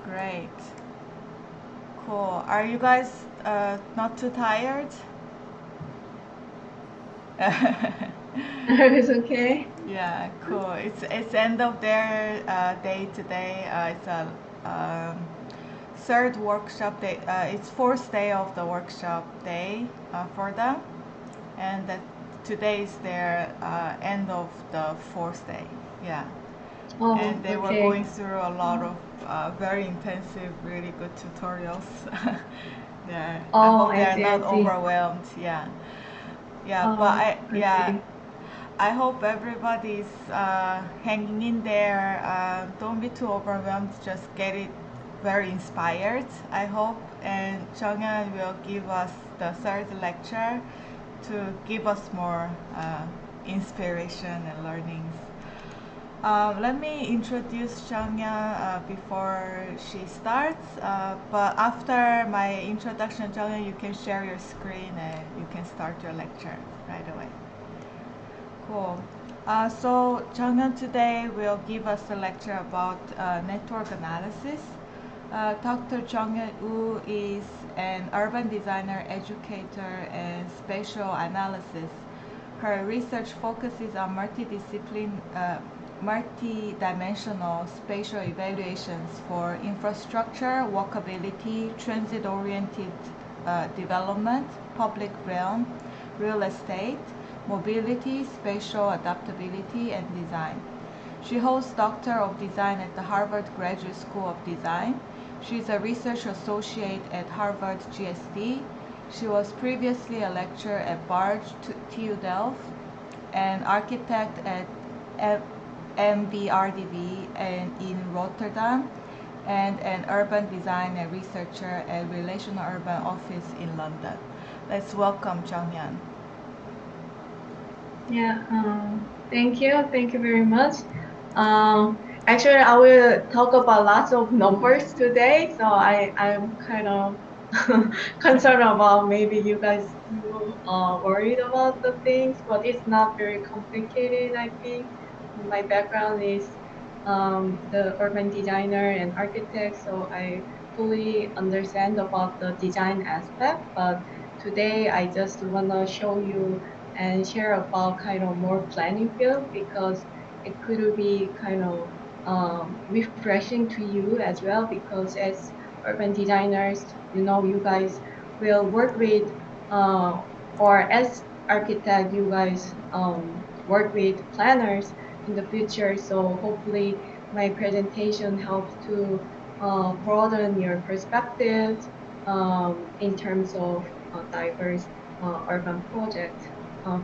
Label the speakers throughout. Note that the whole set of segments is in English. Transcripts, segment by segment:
Speaker 1: Great. Cool. Are you guys not too tired?
Speaker 2: It's okay.
Speaker 1: Yeah, cool. It's end of their day today. It's a third workshop day. It's fourth day of the workshop day for them, and that today is their end of the fourth day. Yeah,
Speaker 2: Oh,
Speaker 1: and they were
Speaker 2: okay.
Speaker 1: going through a lot of very intensive, really good tutorials. Yeah, I
Speaker 2: Oh,
Speaker 1: hope they
Speaker 2: I
Speaker 1: are
Speaker 2: see,
Speaker 1: not
Speaker 2: I see.
Speaker 1: overwhelmed. Yeah, yeah, but
Speaker 2: Oh, I
Speaker 1: yeah,
Speaker 2: see.
Speaker 1: I hope everybody's hanging in there. Don't be too overwhelmed. Just get it very inspired, I hope. And JungHyun will give us the third lecture to give us more inspiration and learnings. Let me introduce JungHyun before she starts. But after my introduction, JungHyun, you can share your screen and you can start your lecture right away. Cool. So JungHyun today will give us a lecture about network analysis. Dr. JungHyun Woo is an urban designer, educator, and spatial analysis. Her research focuses on multi-dimensional spatial evaluations for infrastructure, walkability, transit-oriented development, public realm, real estate, mobility, spatial adaptability, and design. She holds Doctor of Design at the Harvard Graduate School of Design. She is a research associate at Harvard GSD. She was previously a lecturer at Barge TU Delft, an architect at MBRDB and in Rotterdam, and an urban design and researcher at Relational Urban Office in London. Let's welcome JungHyun.
Speaker 2: Yeah, thank you. Thank you very much. Actually, I will talk about lots of numbers today, so I'm kind of concerned about maybe you guys too worried about the things, but it's not very complicated, I think. My background is the urban designer and architect, so I fully understand about the design aspect, but today I just want to show you and share about kind of more planning field because it could be kind of refreshing to you as well because as urban designers, you know, you guys will work with uh, or as architect, you guys work with planners in the future. So hopefully my presentation helps to broaden your perspectives in terms of diverse urban projects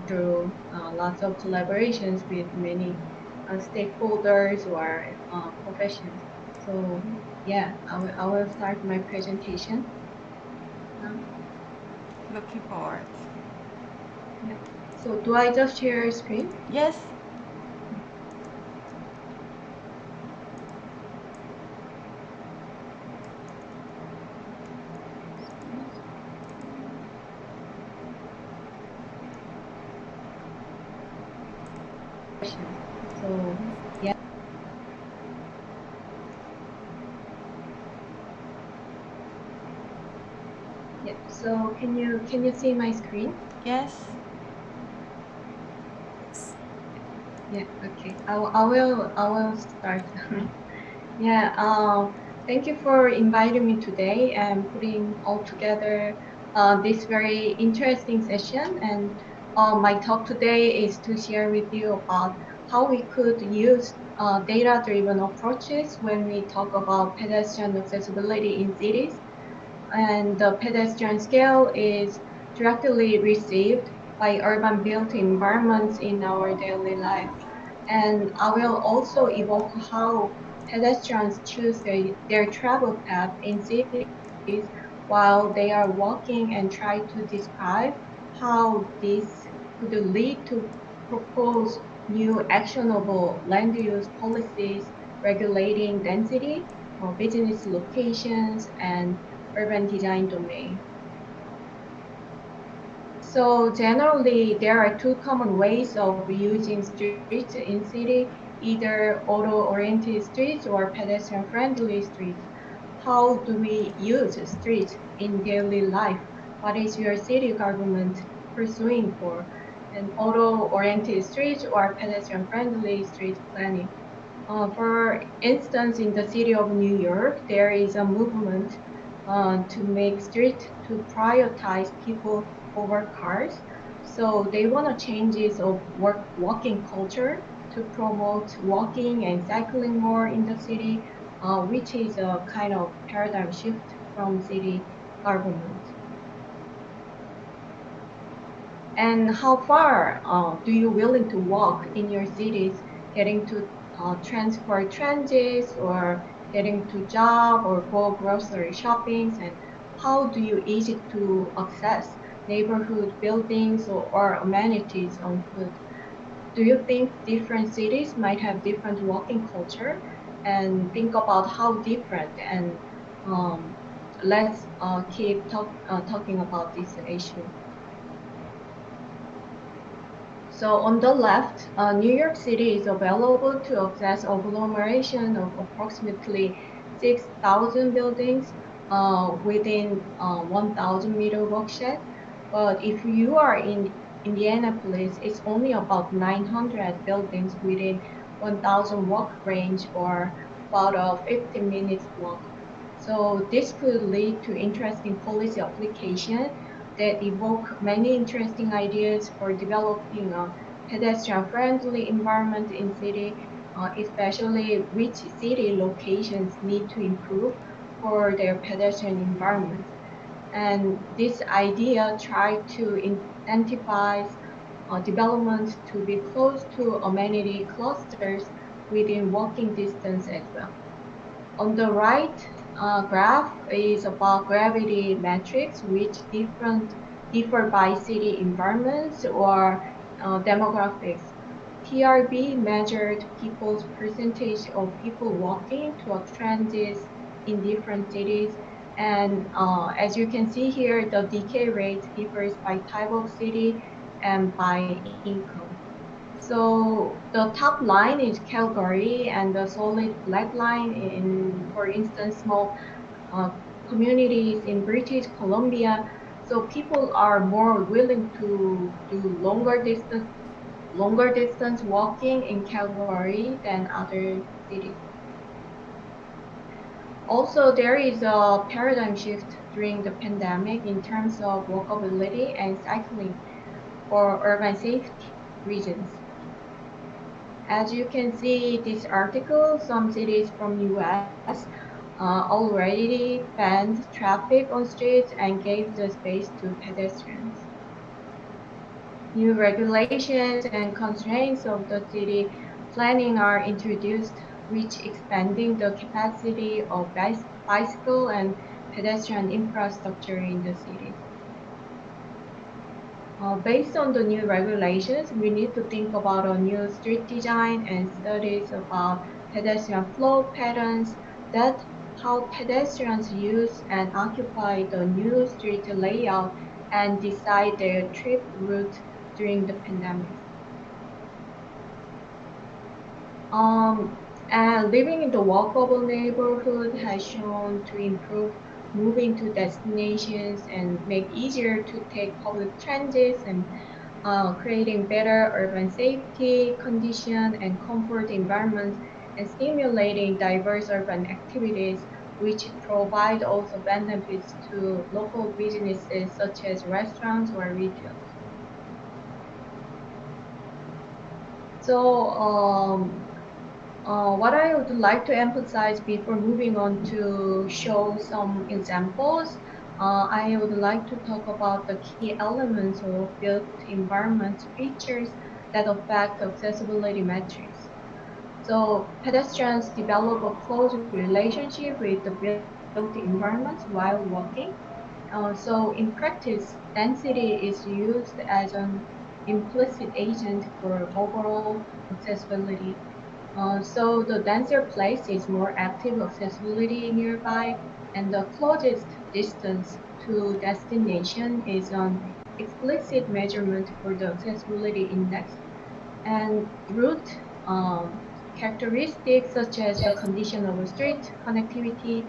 Speaker 2: through lots of collaborations with many stakeholders or professions. So yeah, I will start my presentation now.
Speaker 1: Looking forward.
Speaker 2: Yeah. So do I just share screen?
Speaker 1: Yes.
Speaker 2: So yeah, yeah. So can you see my screen?
Speaker 1: Yes.
Speaker 2: Yeah. Okay. I will start. Yeah. Thank you for inviting me today and putting all together this very interesting session. And my talk today is to share with you about how we could use data-driven approaches when we talk about pedestrian accessibility in cities. And the pedestrian scale is directly received by urban built environments in our daily life. And I will also evoke how pedestrians choose their travel path in cities while they are walking and try to describe how this could lead to propose new actionable land use policies regulating density, business locations, and urban design domain. So generally, there are two common ways of using streets in city. either auto-oriented streets or pedestrian-friendly streets. How do we use streets in daily life? What is your city government pursuing for? An auto-oriented streets or pedestrian-friendly street planning? For instance, in the city of New York, there is a movement to make street to prioritize people over cars. So they want to changes of walking culture to promote walking and cycling more in the city, which is a kind of paradigm shift from city government. And how far do you willing to walk in your cities, getting to transport transit or getting to job or go grocery shoppings? And how do you easy to access neighborhood buildings or amenities on foot? Do you think different cities might have different walking culture? And think about how different, and let's keep talking about this issue. So on the left, New York City is available to access agglomeration of approximately 6,000 buildings within 1,000-meter watershed. But if you are in Indianapolis, it's only about 900 buildings within 1,000 walk range, or about a 15 minutes walk. So this could lead to interesting policy application that evoke many interesting ideas for developing a pedestrian-friendly environment in city, especially which city locations need to improve for their pedestrian environment. And this idea tried to incentivize development to be close to amenity clusters within walking distance as well. On the right graph is about gravity metrics, which differ by city environments or demographics. TRB measured people's percentage of people walking to a transit in different cities. And as you can see here, the decay rate differs by type of city and by income. So the top line is Calgary, and the solid black line in, for instance, small communities in British Columbia. So people are more willing to do longer distance walking in Calgary than other cities. Also, there is a paradigm shift during the pandemic in terms of walkability and cycling for urban safety reasons. As you can see this article, some cities from US already banned traffic on streets and gave the space to pedestrians. New regulations and constraints of the city planning are introduced, which expanding the capacity of bicycle and pedestrian infrastructure in the city. Based on the new regulations, we need to think about a new street design and studies about pedestrian flow patterns, that how pedestrians use and occupy the new street layout and decide their trip route during the pandemic. And living in the walkable neighborhood has shown to improve moving to destinations and make easier to take public transit, and creating better urban safety condition and comfort environments, and stimulating diverse urban activities, which provide also benefits to local businesses such as restaurants or retail. So what I would like to emphasize before moving on to show some examples, I would like to talk about the key elements of built environment features that affect accessibility metrics. So pedestrians develop a close relationship with the built environment while walking. So in practice, density is used as an implicit agent for overall accessibility. So the denser place is more active accessibility nearby, and the closest distance to destination is an explicit measurement for the accessibility index. And route characteristics such as the condition of street connectivity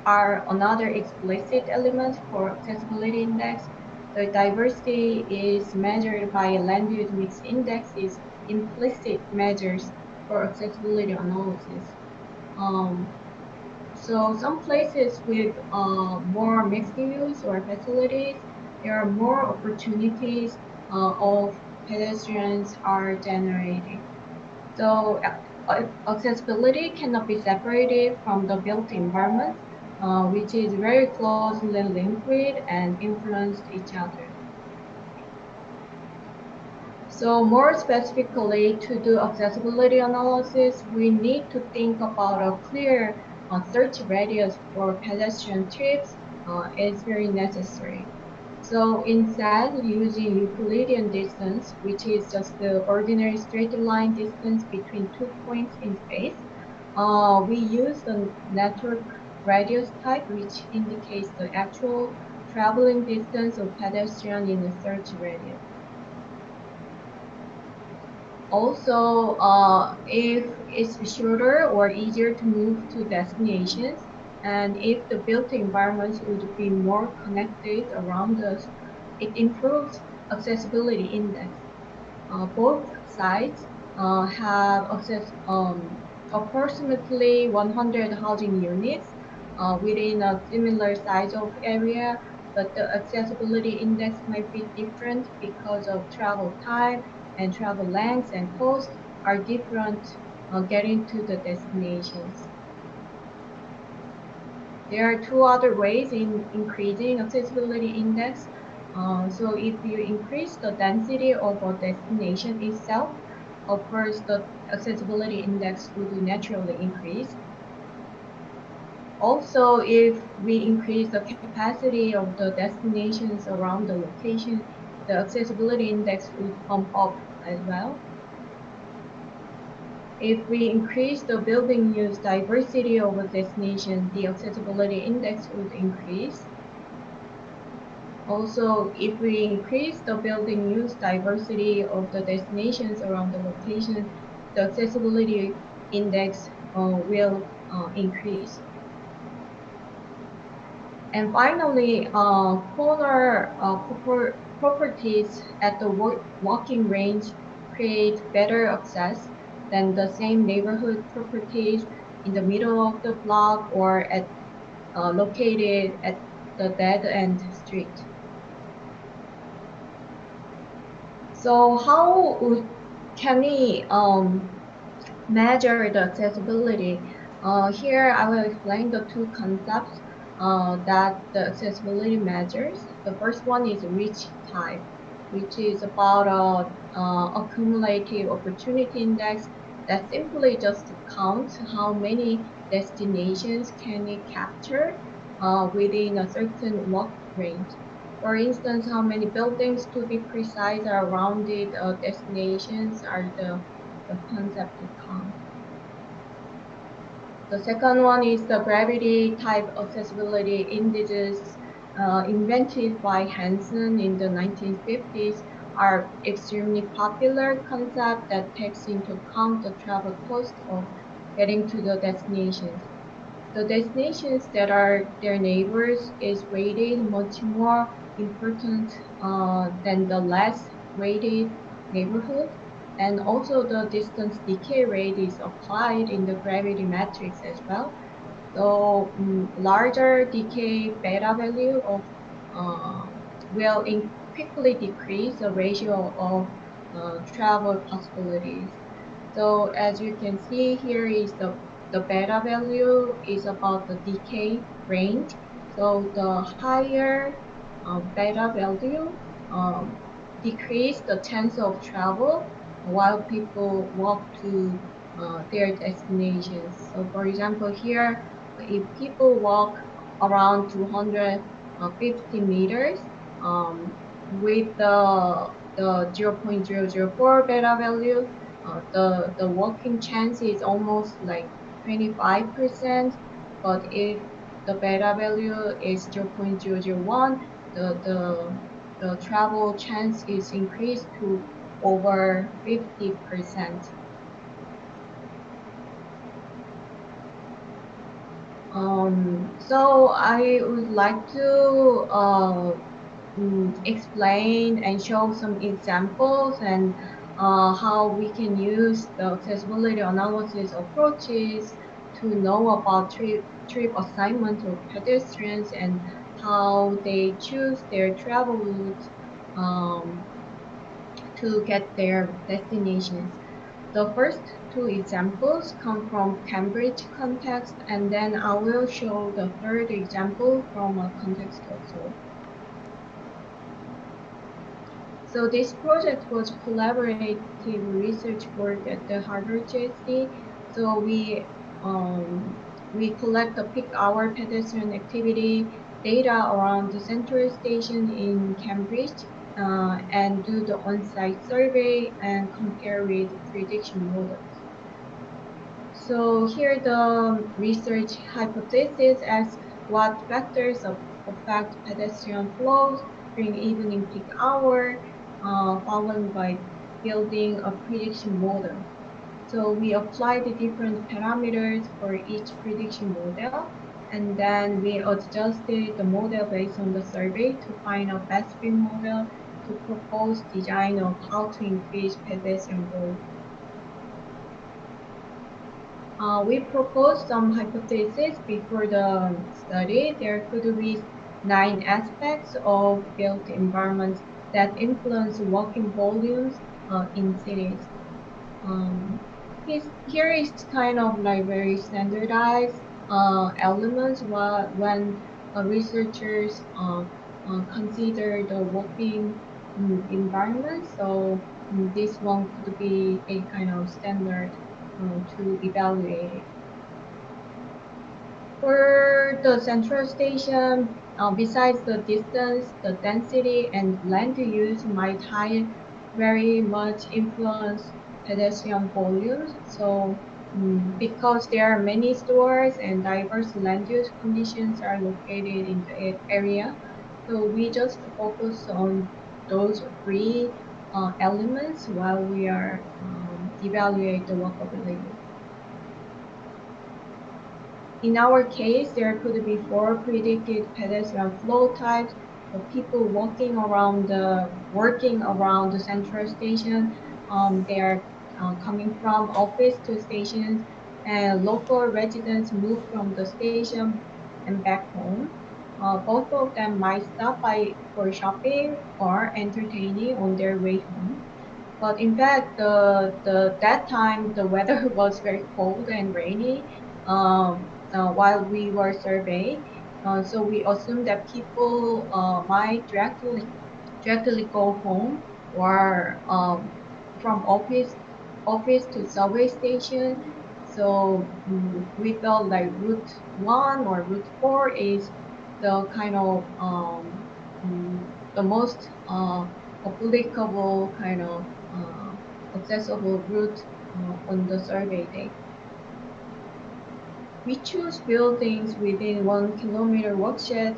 Speaker 2: are another explicit element for accessibility index. The diversity is measured by land use mix index is implicit measures for accessibility analysis. So some places with more mixed use or facilities, there are more opportunities of pedestrians are generated. So accessibility cannot be separated from the built environment, which is very closely linked with and influence each other. So more specifically, to do accessibility analysis, we need to think about a clear search radius for pedestrian trips is very necessary. So instead, using Euclidean distance, which is just the ordinary straight line distance between 2 points in space, we use the network radius type, which indicates the actual traveling distance of pedestrian in the search radius. Also, if it's shorter or easier to move to destinations, and if the built environments would be more connected around us, it improves accessibility index. Both sides have approximately 100 housing units within a similar size of area, but the accessibility index might be different because of travel time and travel lengths and cost are different getting to the destinations. There are two other ways in increasing accessibility index. So if you increase the density of a destination itself, of course, the accessibility index would naturally increase. Also, if we increase the capacity of the destinations around the location, the accessibility index would bump up as well. If we increase the building use diversity of a destination, the accessibility index would increase. Also, if we increase the building use diversity of the destinations around the location, the accessibility index will increase. And finally, corner properties at the walking range create better access than the same neighborhood properties in the middle of the block or located at the dead-end street. So how can we measure the accessibility? Here I will explain the two concepts that the accessibility measures. The first one is reach type, which is about accumulative opportunity index that simply just counts how many destinations can it capture within a certain walk range. For instance, how many buildings, to be precise, are rounded destinations are the concept to count. The second one is the gravity type accessibility indices invented by ShenZhen in the 1950s are extremely popular concept that takes into account the travel cost of getting to the destinations. The destinations that are their neighbors is rated much more important than the less rated neighborhood. And also the distance decay rate is applied in the gravity matrix as well. So larger decay beta value of will quickly decrease the ratio of travel possibilities. So as you can see here is the beta value is about the decay range. So the higher beta value decrease the chance of travel while people walk to their destinations. So for example, here, if people walk around 250 meters with the 0.004 beta value, the walking chance is almost like 25%. But if the beta value is 0.001, the travel chance is increased to over 50%. So I would like to explain and show some examples and how we can use the accessibility analysis approaches to know about trip assignment of pedestrians and how they choose their travel routes um, to get their destinations. The first two examples come from Cambridge context, and then I will show the third example from a context also. So this project was collaborative research work at the Harvard JC. So we collect the peak hour pedestrian activity data around the central station in Cambridge and do the on-site survey and compare with prediction models. So here the research hypothesis asks what factors affect pedestrian flows during evening peak hour, followed by building a prediction model. So we applied the different parameters for each prediction model, and then we adjusted the model based on the survey to find a best fit model to propose design of how to increase pedestrian growth. We proposed some hypotheses before the study. There could be 9 aspects of built environments that influence walking volumes in cities. Here is kind of like very standardized elements when researchers consider the walking environment. So this one could be a kind of standard to evaluate it. For the central station, besides the distance, the density and land use might very much influence pedestrian volumes. So because there are many stores and diverse land use conditions are located in the area, so we just focus on those three elements while we are evaluate the walkability. In our case, there could be 4 predicted pedestrian flow types. The people working around the central station, they are coming from office to stations, and local residents move from the station and back home. Both of them might stop by for shopping or entertaining on their way home. But in fact, that time the weather was very cold and rainy while we were surveying. So we assumed that people might directly go home or from office to subway station. So we felt like Route 1 or Route 4 is the kind of the most applicable kind of accessible route on the survey day. We choose buildings within 1 kilometer watershed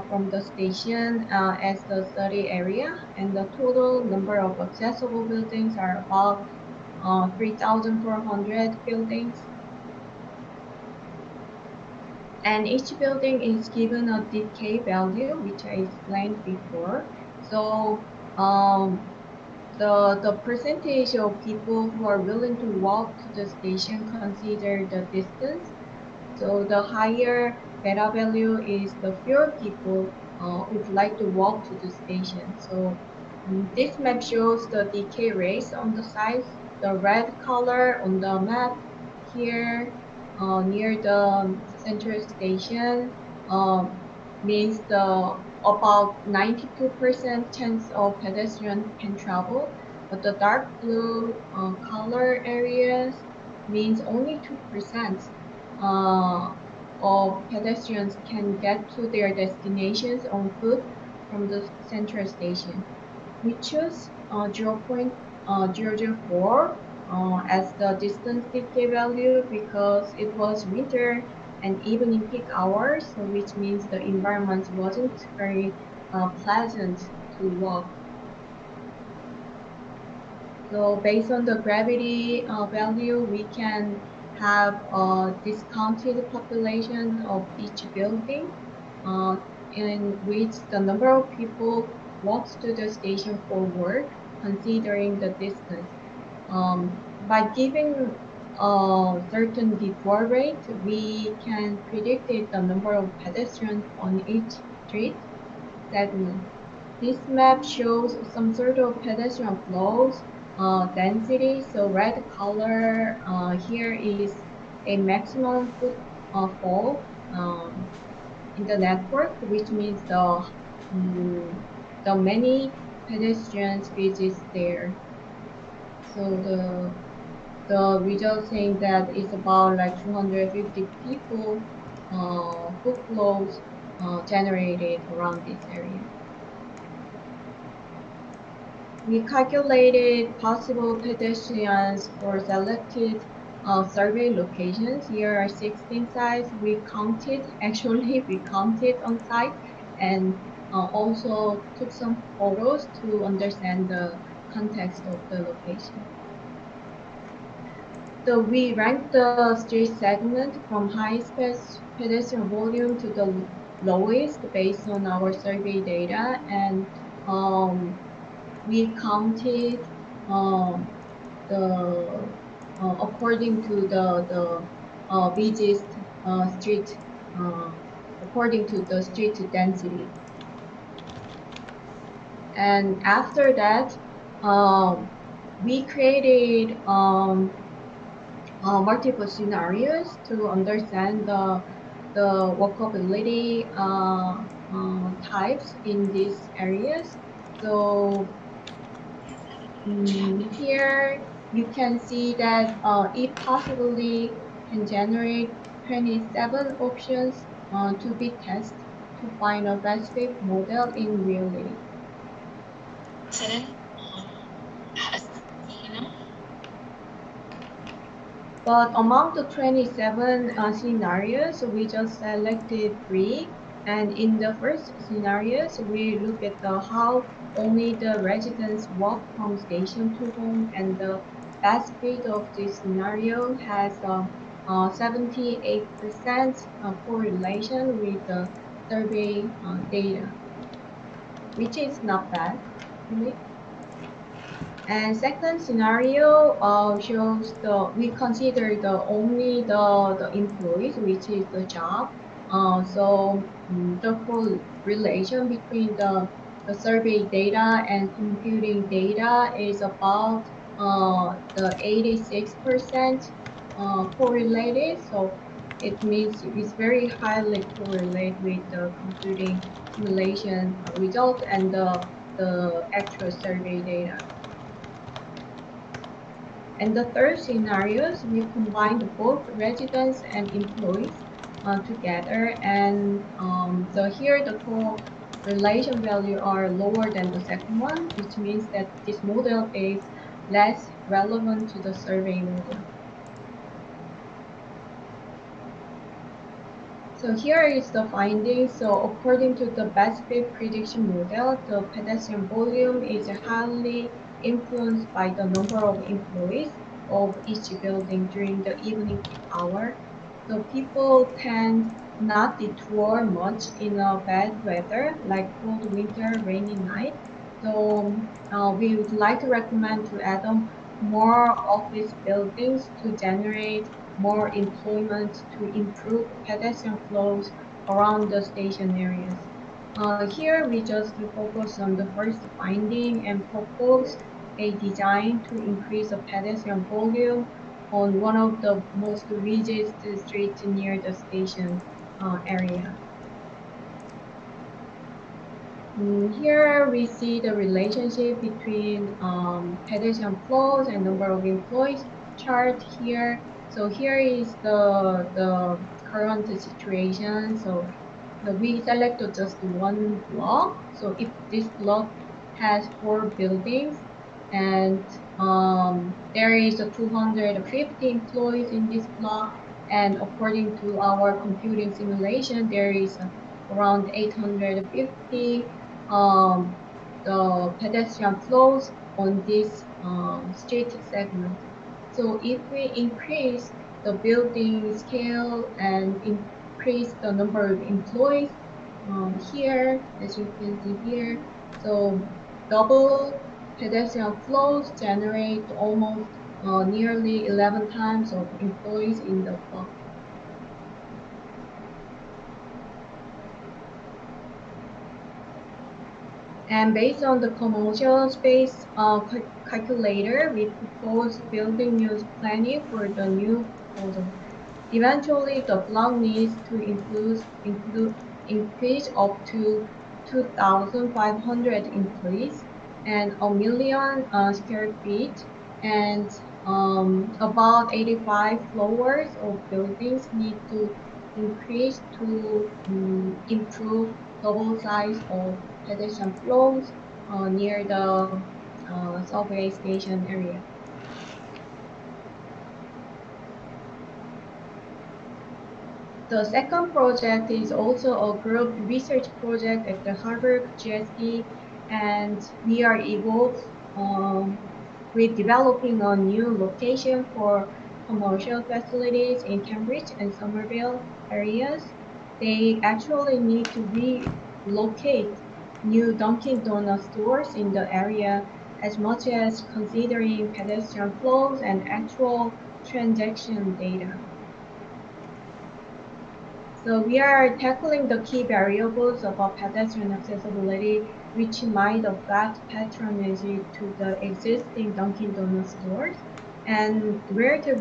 Speaker 2: from the station as the study area, and the total number of accessible buildings are about 3,400 buildings. And each building is given a decay value, which I explained before. So the percentage of people who are willing to walk to the station consider the distance. So the higher beta value is the fewer people would like to walk to the station. So this map shows the decay rates on the sides. The red color on the map here near the central station means the about 92% chance of pedestrian can travel, but the dark blue color areas means only 2% of pedestrians can get to their destinations on foot from the central station. We choose 0.004 as the distance decay value because it was winter and evening peak hours, so which means the environment wasn't very pleasant to walk. So based on the gravity value, we can have a discounted population of each building, uh, in which the number of people walks to the station for work, considering the distance. By giving a certain detour rate, we can predict the number of pedestrians on each street segment. This map shows some sort of pedestrian flows, density. So red color here is a maximum footfall in the network, which means the many pedestrians visits there. So the result saying that it's about like 250 people foot flows generated around this area. We calculated possible pedestrians for selected survey locations. Here are 16 sites. Actually we counted on site, and also took some photos to understand the context of the location. So we ranked the street segment from highest pedestrian volume to the lowest based on our survey data, and we counted the according to the busiest street according to the street density. And after that, we created multiple scenarios to understand the walkability types in these areas. So here you can see that it possibly can generate 27 options to be tested to find a best fit model in reality. But among the 27 scenarios, we just selected 3. And in the first scenarios, we look at how only the residents walk from station to home, and the best fit of this scenario has 78% correlation with the survey data, which is not bad, really. And second scenario shows we consider only the employees, which is the job. So the correlation between the survey data and computing data is about the 86% correlated. So it means it's very highly correlated with the computing simulation result and the actual survey data. And the third scenarios, we combined both residents and employees together. And so here the correlation value are lower than the second one, which means that this model is less relevant to the survey model. So here is the finding. So according to the best fit prediction model, the pedestrian volume is highly influenced by the number of employees of each building during the evening peak hour. So people tend not detour much in a bad weather, like cold winter, rainy night. So we would like to recommend to add on more office buildings to generate more employment to improve pedestrian flows around the station areas. Here we just focus on the first finding and propose a design to increase the pedestrian volume on one of the most busiest streets near the station area. Here we see the relationship between pedestrian flows and number of employees chart here. So here is the current situation. So we selected just one block. So if this block has 4 buildings and there is 250 employees in this block, and according to our computing simulation, there is around 850 the pedestrian flows on this street segment. So if we increase the building scale and increase the number of employees. Here, as you can see here, so double pedestrian flows generate almost nearly 11 times of employees in the block. And based on the commercial space calculator, we propose building use planning for the new proposal. Eventually, the block needs to increase up to 2,500 employees and a million square feet, and about 85 floors of buildings need to increase to improve double size of pedestrian flows near the subway station area. The second project is also a group research project at the Harvard GSD, and we are involved with developing a new location for commercial facilities in Cambridge and Somerville areas. They actually need to relocate new Dunkin' Donuts stores in the area, as much as considering pedestrian flows and actual transaction data. So we are tackling the key variables of pedestrian accessibility, which might affect patronage to the existing Dunkin' Donuts stores, and where to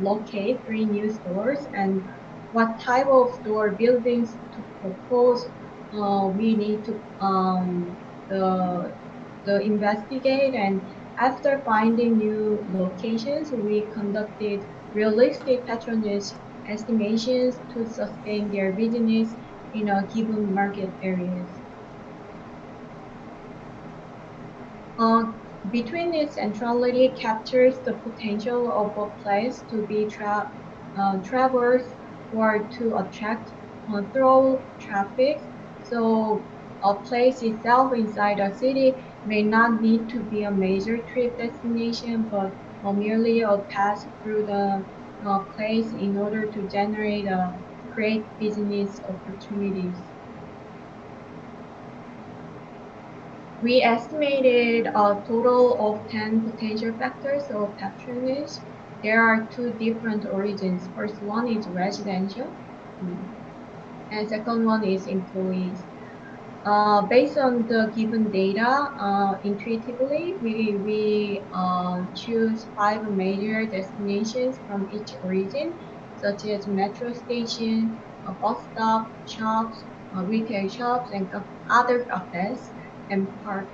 Speaker 2: relocate 3 new stores, and what type of store buildings to propose. We need to the investigate, and after finding new locations, we conducted realistic patronage estimations to sustain their business in a given market areas. Between its centrality captures the potential of a place to be traversed or to attract through traffic. So a place itself inside a city may not need to be a major trip destination, but merely a pass through the place in order to generate great business opportunities. We estimated a total of 10 potential factors of patronage. There are 2 different origins. First one is residential, and second one is employees. Based on the given data, intuitively, we choose 5 major destinations from each origin, such as metro station, a bus stop, shops, retail shops, and other cafes and park.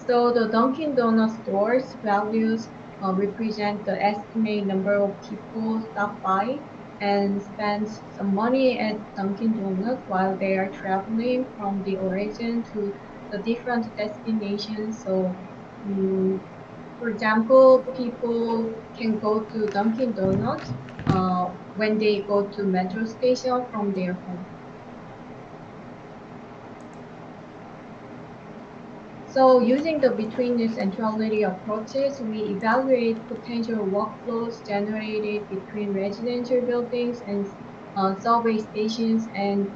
Speaker 2: So the Dunkin' Donuts stores values represent the estimated number of people stop by and spend some money at Dunkin' Donuts while they are traveling from the origin to the different destinations. So, for example, people can go to Dunkin' Donuts when they go to metro station from their home. So using the betweenness centrality approaches, we evaluate potential workflows generated between residential buildings and subway stations and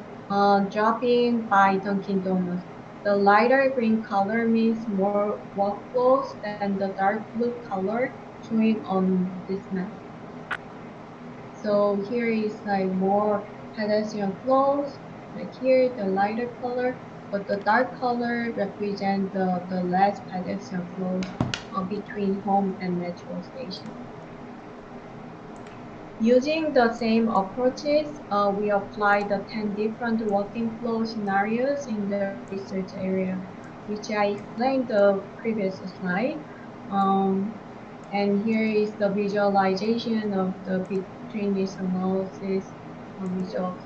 Speaker 2: dropping by Dunkin' Donuts. The lighter green color means more workflows than the dark blue color showing on this map. So here is like more pedestrian flows, like here the lighter color, but the dark color represent the less pedestrian flows between home and metro station. Using the same approaches, we apply the 10 different walking flow scenarios in the research area, which I explained the previous slide. And here is the visualization of the betweenness analysis results.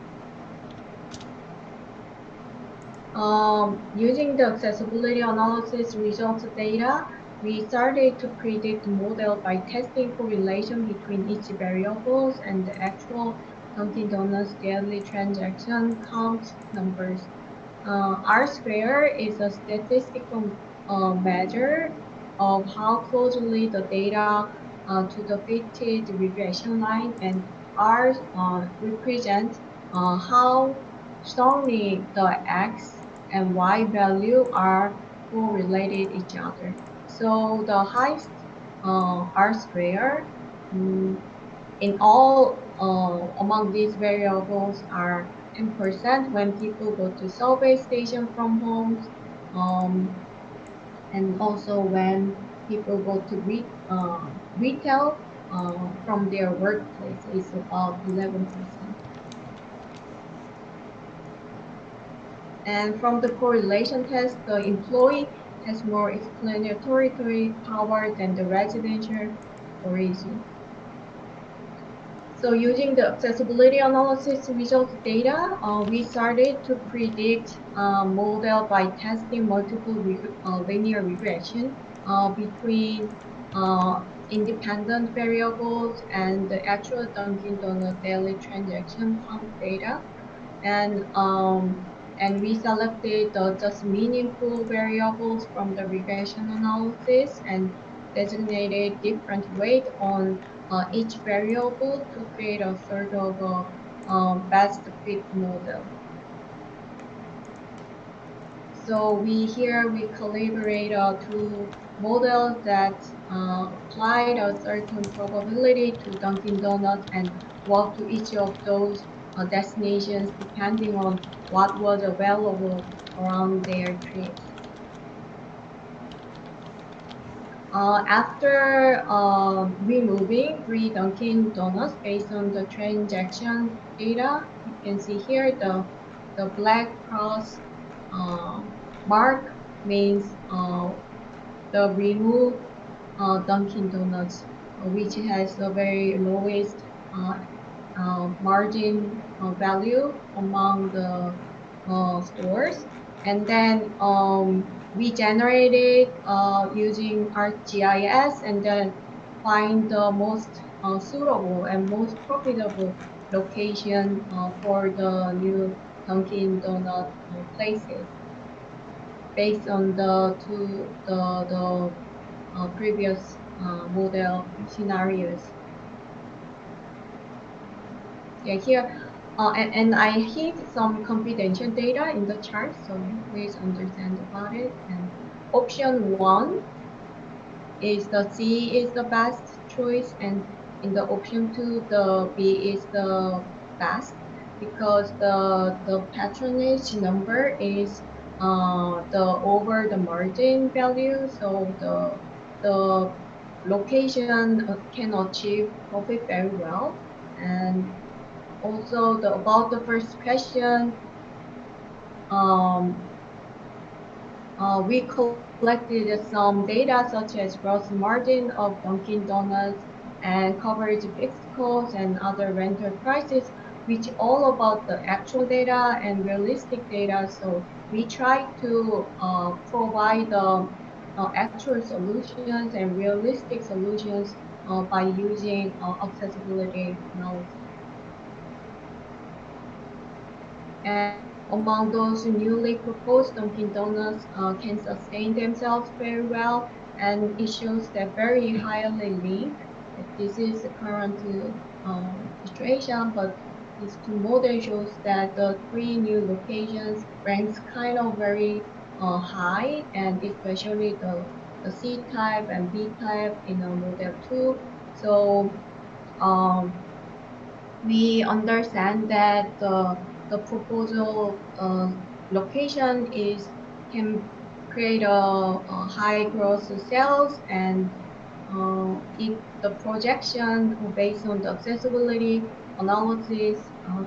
Speaker 2: Using the accessibility analysis results data, we started to predict the model by testing correlation between each variables and the actual Dunkin' Donuts daily transaction count numbers. R-square is a statistical measure of how closely the data to the fitted regression line, and R represent how strongly the X and Y value are correlated each other. So the highest R square in all among these variables are 10% when people go to survey station from homes, um, and also when people go to retail from their workplace is about 11%. And from the correlation test, the employee has more explanatory power than the residential origin. So using the accessibility analysis results data, we started to predict model by testing multiple linear regression between independent variables and the actual Dunkin' Donut daily transaction count data. And we selected the just meaningful variables from the regression analysis and designated different weight on each variable to create a sort of best fit model. So we collaborate two models that applied a certain probability to Dunkin' Donuts and walk to each of those destinations depending on what was available around their trips. After removing 3 Dunkin' Donuts based on the transaction data, you can see here the black cross mark means the remove Dunkin' Donuts, which has the very lowest margin value among the stores. And then we generated using ArcGIS and then find the most suitable and most profitable location for the new Dunkin' Donut places based on the previous model scenarios. Yeah, here, and I hid some confidential data in the chart, so please understand about it. And option 1 is the C is the best choice, and in the option 2, the B is the best, because the patronage number is the over the margin value, so the location can achieve profit very well. And also about the first question, we collected some data such as gross margin of Dunkin' Donuts and coverage fixed costs and other rental prices, which all about the actual data and realistic data. So we try to provide actual solutions and realistic solutions by using accessibility analysis. And among those newly proposed, Dunkin' Donuts can sustain themselves very well, and it shows that very highly linked. This is the current situation, but this model shows that the 3 new locations ranks kind of very high, and especially the C type and B type in model 2. So we understand that the proposal location can create a high gross sales, and if the projection based on the accessibility analysis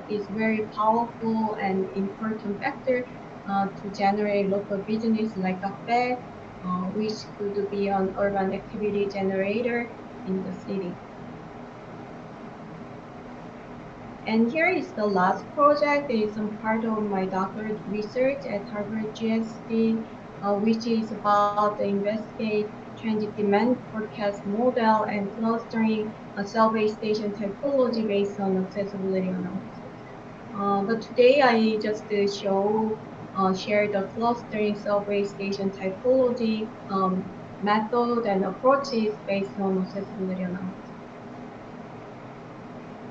Speaker 2: is very powerful and important factor to generate local business like cafe, which could be an urban activity generator in the city. And here is the last project. It is some part of my doctorate research at Harvard GSD, which is about the investigate transit demand forecast model and clustering a survey station typology based on accessibility analysis. But today I just share the clustering survey station typology method and approaches based on accessibility analysis.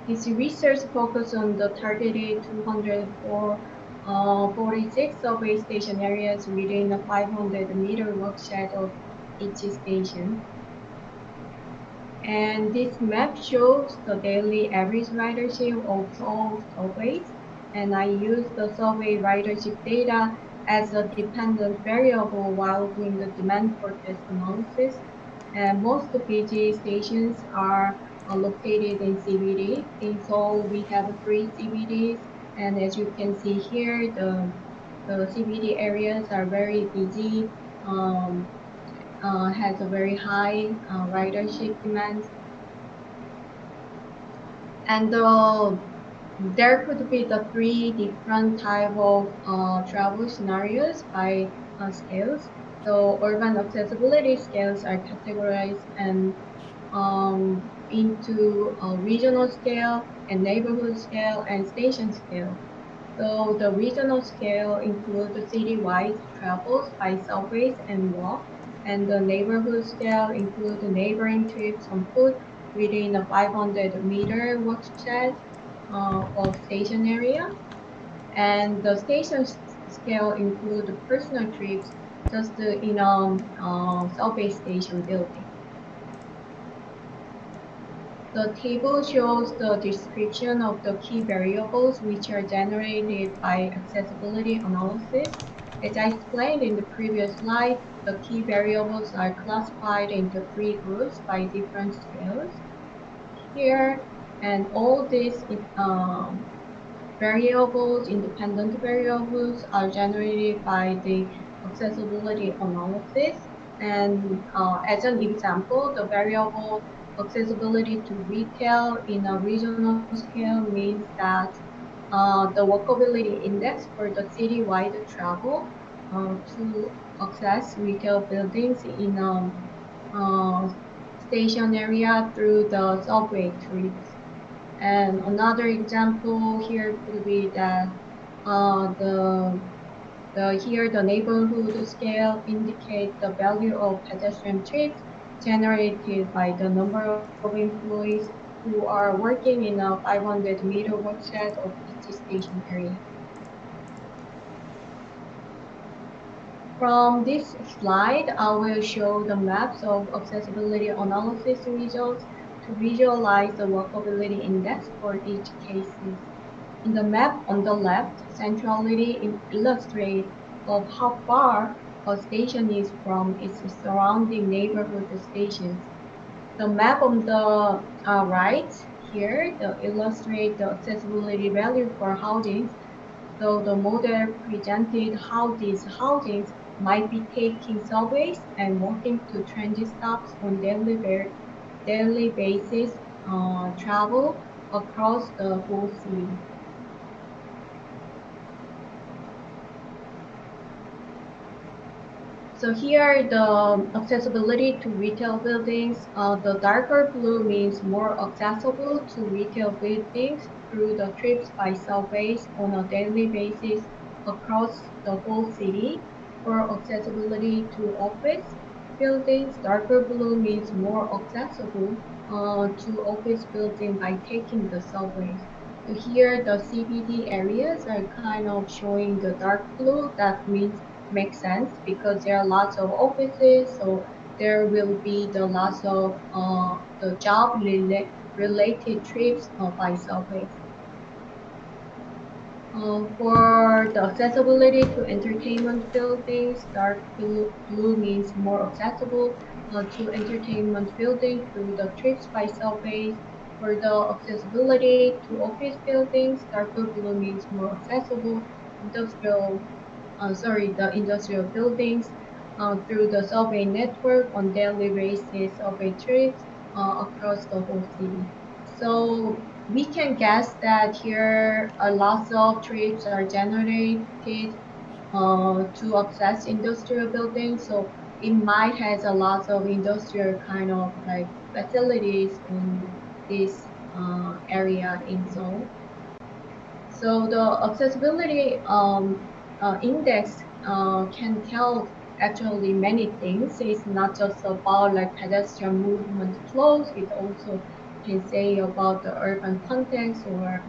Speaker 2: His research focused on the targeted 246 subway station areas within a 500-meter watershed of each station. And this map shows the daily average ridership of all subways. And I use the subway ridership data as a dependent variable while doing the demand forecast analysis. And most busy stations are located in CBD. In Seoul, we have 3 CBDs. And as you can see here, the CBD areas are very busy, has a very high ridership demand. And there could be the 3 different type of travel scenarios by scales. So urban accessibility scales are categorized and into regional scale and neighborhood scale and station scale. So the regional scale includes the citywide travels by subways and walk, and the neighborhood scale includes the neighboring trips on foot within a 500-meter watershed of station area. And the station scale includes personal trips just in a subway station building. The table shows the description of the key variables which are generated by accessibility analysis. As I explained in the previous slide, the key variables are classified into 3 groups by different scales here, and all these variables, independent variables, are generated by the accessibility analysis. And as an example, the variable accessibility to retail in a regional scale means that the walkability index for the citywide travel to access retail buildings in station area through the subway trips. And another example here could be that here the neighborhood scale indicates the value of pedestrian trips generated by the number of employees who are working in a 500-meter watershed of each station area. From this slide, I will show the maps of accessibility analysis results to visualize the walkability index for each case. In the map on the left, centrality illustrates of how far a station is from its surrounding neighborhood stations. The map on the right here illustrates the accessibility value for housings. So the model presented how these housings might be taking subways and walking to transit stops on daily basis travel across the whole city. So here the accessibility to retail buildings, the darker blue means more accessible to retail buildings through the trips by subways on a daily basis across the whole city. For accessibility to office buildings, darker blue means more accessible to office building by taking the subways. So here the CBD areas are kind of showing the dark blue. That means makes sense because there are lots of offices, so there will be the lots of the job related trips by subways. For the accessibility to entertainment buildings, dark blue means more accessible to entertainment buildings through the trips by subways. For the accessibility to office buildings, darker blue means more accessible the industrial buildings through the subway network on daily basis subway trips across the whole city. So we can guess that here lots of trips are generated to access industrial buildings. So it might has a lot of industrial kind of like facilities in this area in Seoul. So the accessibility index can tell actually many things. It's not just about like pedestrian movement flows. It also can say about the urban context or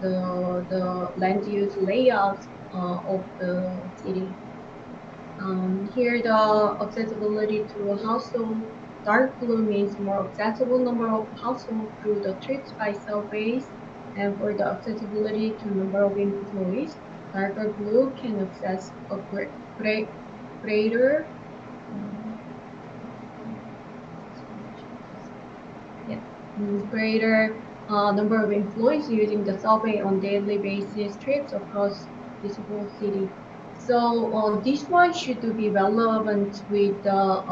Speaker 2: the land use layouts of the city. Here the accessibility to household. Dark blue means more accessible number of households through the trips by subways. And for the accessibility to number of employees, darker blue can access a greater yeah, greater number of employees using the subway on daily basis trips across this whole city. So this one should be relevant with the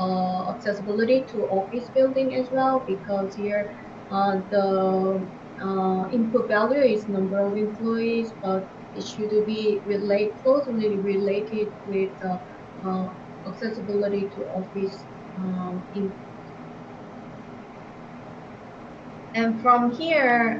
Speaker 2: accessibility to office building as well, because here the input value is number of employees, but it should be closely related with uh, accessibility to office input. And from here,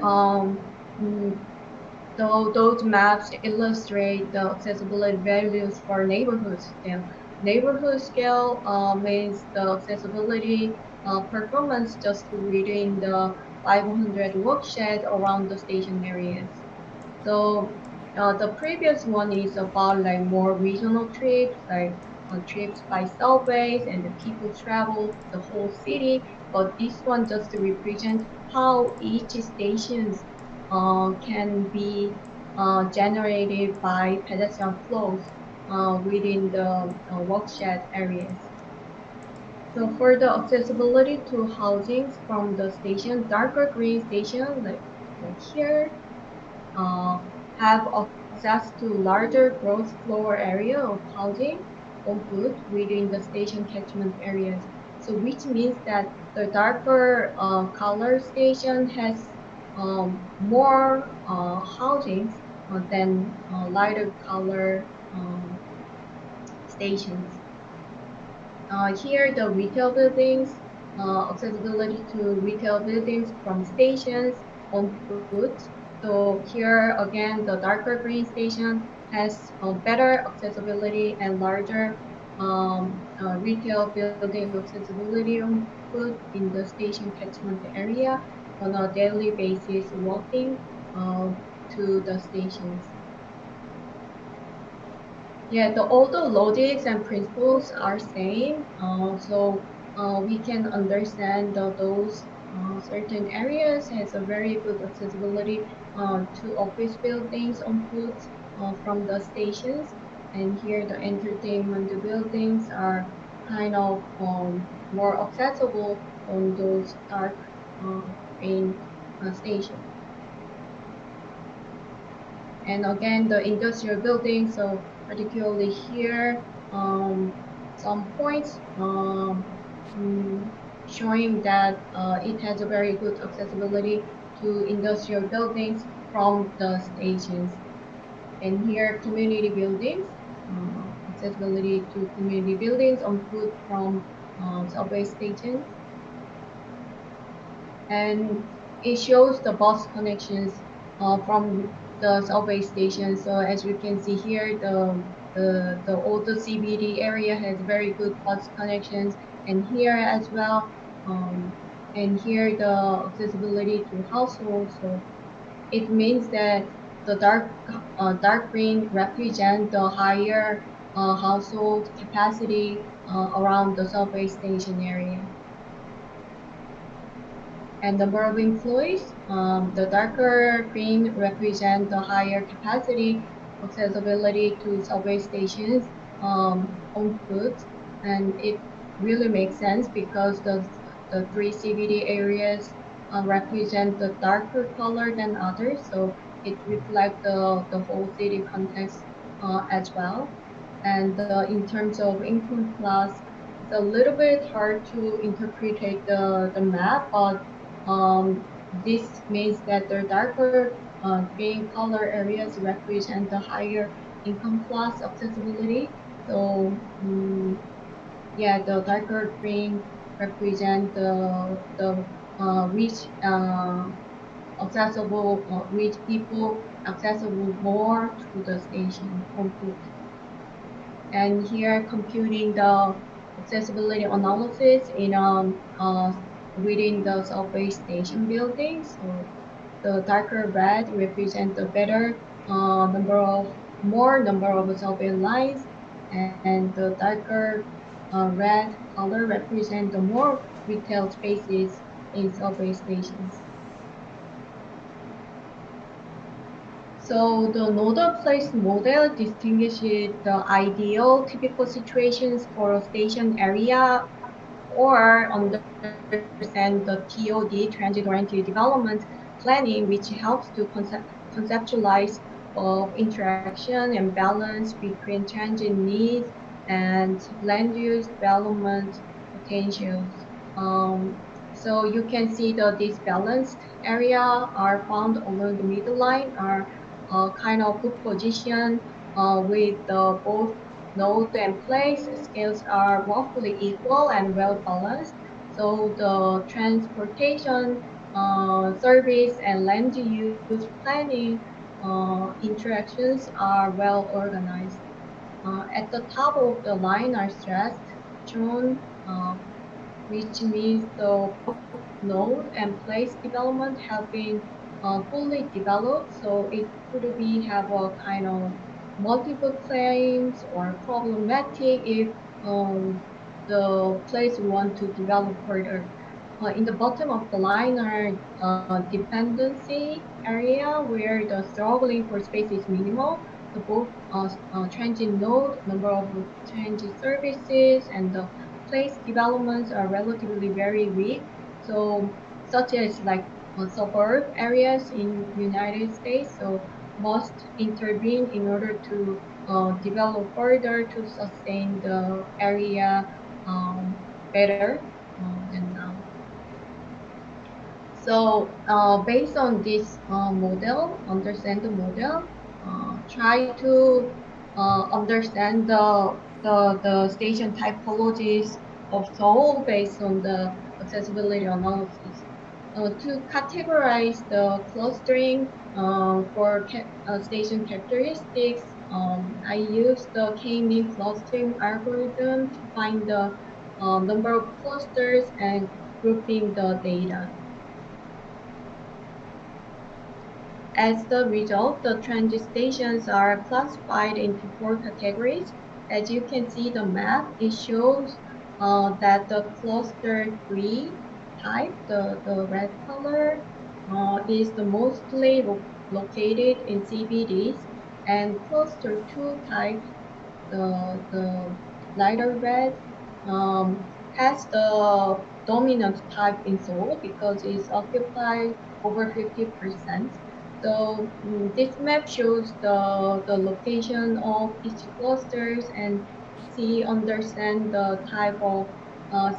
Speaker 2: those maps illustrate the accessibility values for neighborhood scale. Neighborhood scale means the accessibility performance just within the 500 workshed around the station areas. So the previous one is about like more regional trips, like trips by subways and the people travel the whole city. But this one just to represent how each stations can be generated by pedestrian flows within the workshed areas. So for the accessibility to housings from the station, darker green station like here, uh, have access to larger gross floor area of housing on foot within the station catchment areas. So which means that the darker color station has more housings than lighter color stations. Here, the retail buildings, accessibility to retail buildings from stations on foot. So here again, the darker green station has better accessibility and larger retail building accessibility on foot in the station catchment area on a daily basis walking to the stations. Yeah, all the logics and principles are same. So we can understand those certain areas has a very good accessibility to office buildings on foot from the stations. And here the entertainment buildings are kind of more accessible on those dark green stations. And again, the industrial buildings, so particularly here, some points showing that it has a very good accessibility to industrial buildings from the stations. And here, community buildings, accessibility to community buildings on foot from subway stations. And it shows the bus connections from the subway station. So as you can see here, the older CBD area has very good bus connections, and here as well. And here the accessibility to households. So it means that the dark green represent the higher household capacity around the subway station area. And number of employees, the darker green represent the higher capacity accessibility to subway stations on foot. And it really makes sense because the three CBD areas represent the darker color than others. So it reflects the whole city context as well. And in terms of income class, it's a little bit hard to interpret the map, but this means that the darker green color areas represent the higher income class accessibility. So yeah, the darker green represent the rich accessible rich people accessible more to the station on foot. And here computing the accessibility analysis in within the subway station building. So the darker red represent the better more number of subway lines, and the darker red color represent the more retail spaces in subway stations. So the nodal place model distinguishes the ideal typical situations for a station area or understand the TOD, transit-oriented development planning, which helps to conceptualize of interaction and balance between transit needs and land use development potentials. So you can see that this balanced area are found along the middle line are kind of good position with both node and place scales are roughly equal and well balanced. So the transportation, service, and land use planning interactions are well organized. At the top of the line are stressed, shown, which means the node and place development have been fully developed, so it could be have a kind of multiple claims or problematic if the place we want to develop further. In the bottom of the line are dependency area where the struggling for space is minimal. The both transit node, number of transit services, and the place developments are relatively very weak. So such as like suburb areas in United States, so must intervene in order to develop further to sustain the area better than now. So based on this model, understand the model, try to understand the station typologies of Seoul based on the accessibility analysis. To categorize the clustering for station characteristics, I use the K-mean clustering algorithm to find the number of clusters and grouping the data. As the result, the transit stations are classified into 4 categories. As you can see the map, it shows that the cluster 3 type, the red color, is the mostly located in CBDs, and cluster 2 type, the lighter red, has the dominant type in Seoul because it's occupied over 50%. So this map shows the location of each clusters and understand the type of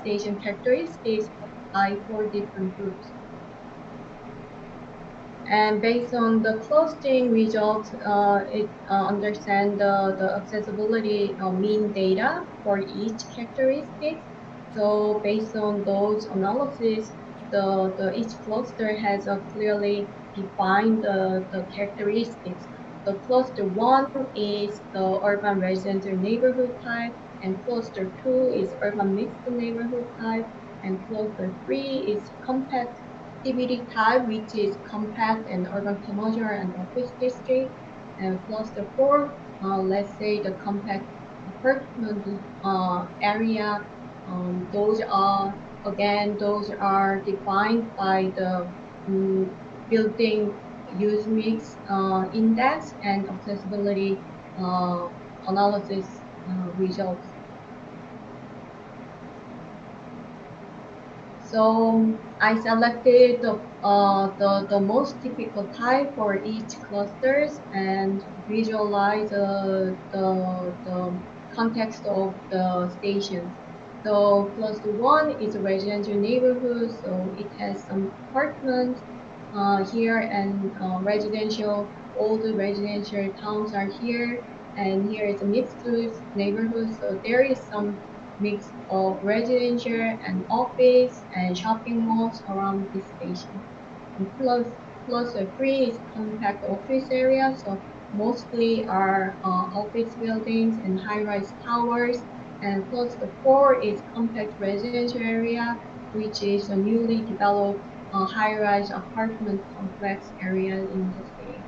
Speaker 2: station characteristics by 4 different groups. And based on the clustering results, it understands the accessibility mean data for each characteristic. So based on those analysis, each cluster has a clearly defined the characteristics. The cluster 1 is the urban residential neighborhood type, and cluster 2 is urban mixed neighborhood type, and cluster 3 is compact CBD type, which is compact and urban commercial and office district. And cluster 4, let's say the compact apartment area. Those are defined by the building use mix index and accessibility analysis results. So I selected the most typical type for each clusters and visualize the context of the stations. So cluster 1 is a residential neighborhood, so it has some apartments here and residential, all the residential towns are here, and here is a mixed-use neighborhood, so there is some mix of residential and office and shopping malls around this station. And cluster 3 is compact office area, so mostly are office buildings and high-rise towers. And cluster 4 is compact residential area, which is a newly developed high-rise apartment complex area in the city.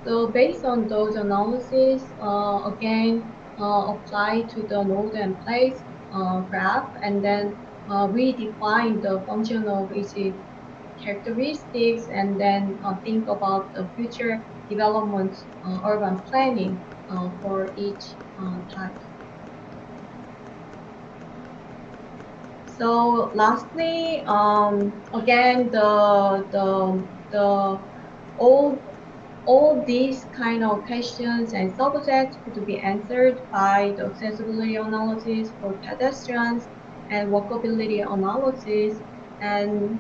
Speaker 2: So based on those analyses, again, apply to the node and place graph, and then we define the functional basic characteristics, and then think about the future development urban planning for each type. So lastly, again, the all these kind of questions and subjects could be answered by the accessibility analysis for pedestrians and walkability analysis. And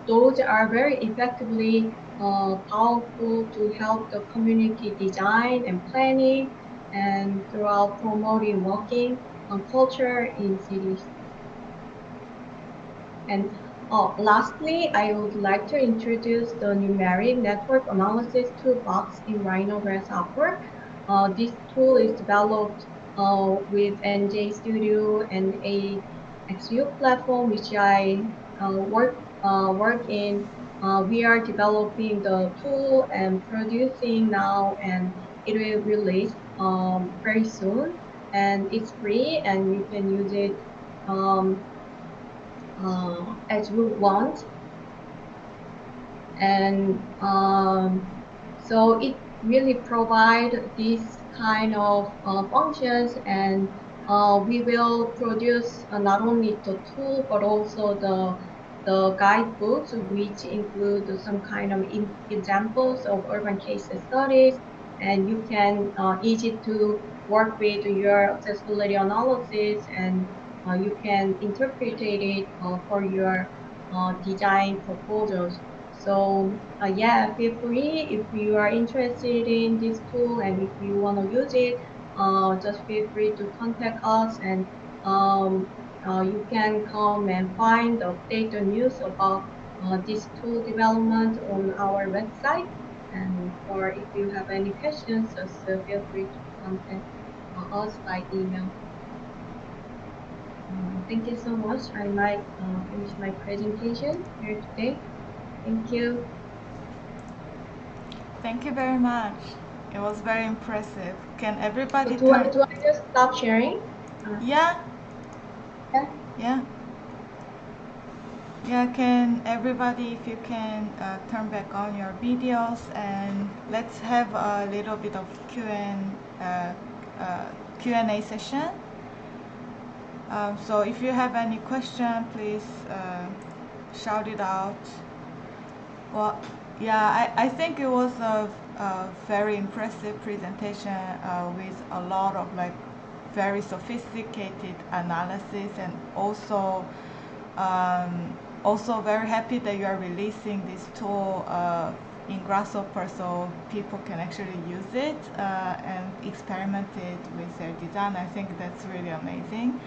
Speaker 2: those are very effectively powerful to help the community design and planning and throughout promoting walking culture in cities. And lastly, I would like to introduce the numeric network analysis toolbox in Rhino Grasshopper. This tool is developed with NJ Studio and a XU platform, which I work in. We are developing the tool and producing now, and it will release very soon. And it's free, and you can use it as you want. And so it really provide these kind of functions, and we will produce not only the tool but also the guidebooks, which include some kind of examples of urban case studies, and you can easy to work with your accessibility analysis, and you can interpret it for your design proposals. So yeah, feel free if you are interested in this tool, and if you want to use it, just feel free to contact us, and you can come and find update news about this tool development on our website. And or if you have any questions, just feel free to contact us by email. Thank you so much. I might finish my presentation here today. Thank you.
Speaker 1: Thank you very much. It was very impressive. Can everybody
Speaker 2: Do I
Speaker 1: turn?
Speaker 2: just stop sharing?
Speaker 1: Yeah,
Speaker 2: Yeah.
Speaker 1: yeah. Yeah, can everybody, if you can turn back on your videos, and let's have a little bit of Q&A session. So if you have any question, please shout it out. Well, yeah, I think it was a very impressive presentation with a lot of like very sophisticated analysis, and also very happy that you are releasing this tool in Grasshopper so people can actually use it and experiment it with their design. I think that's really amazing.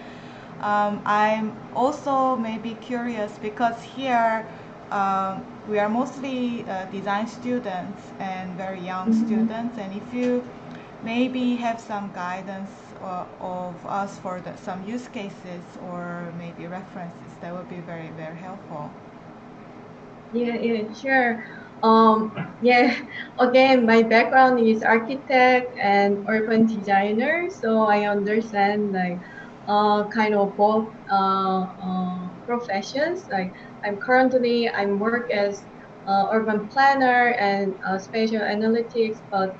Speaker 1: I'm also maybe curious because here we are mostly design students and very young students, and if you maybe have some guidance of us for some use cases or maybe references, that would be very, very helpful.
Speaker 2: Yeah, sure. Yeah, again, my background is architect and urban designer, so I understand like kind of both professions. Like I'm work as urban planner and spatial analytics, but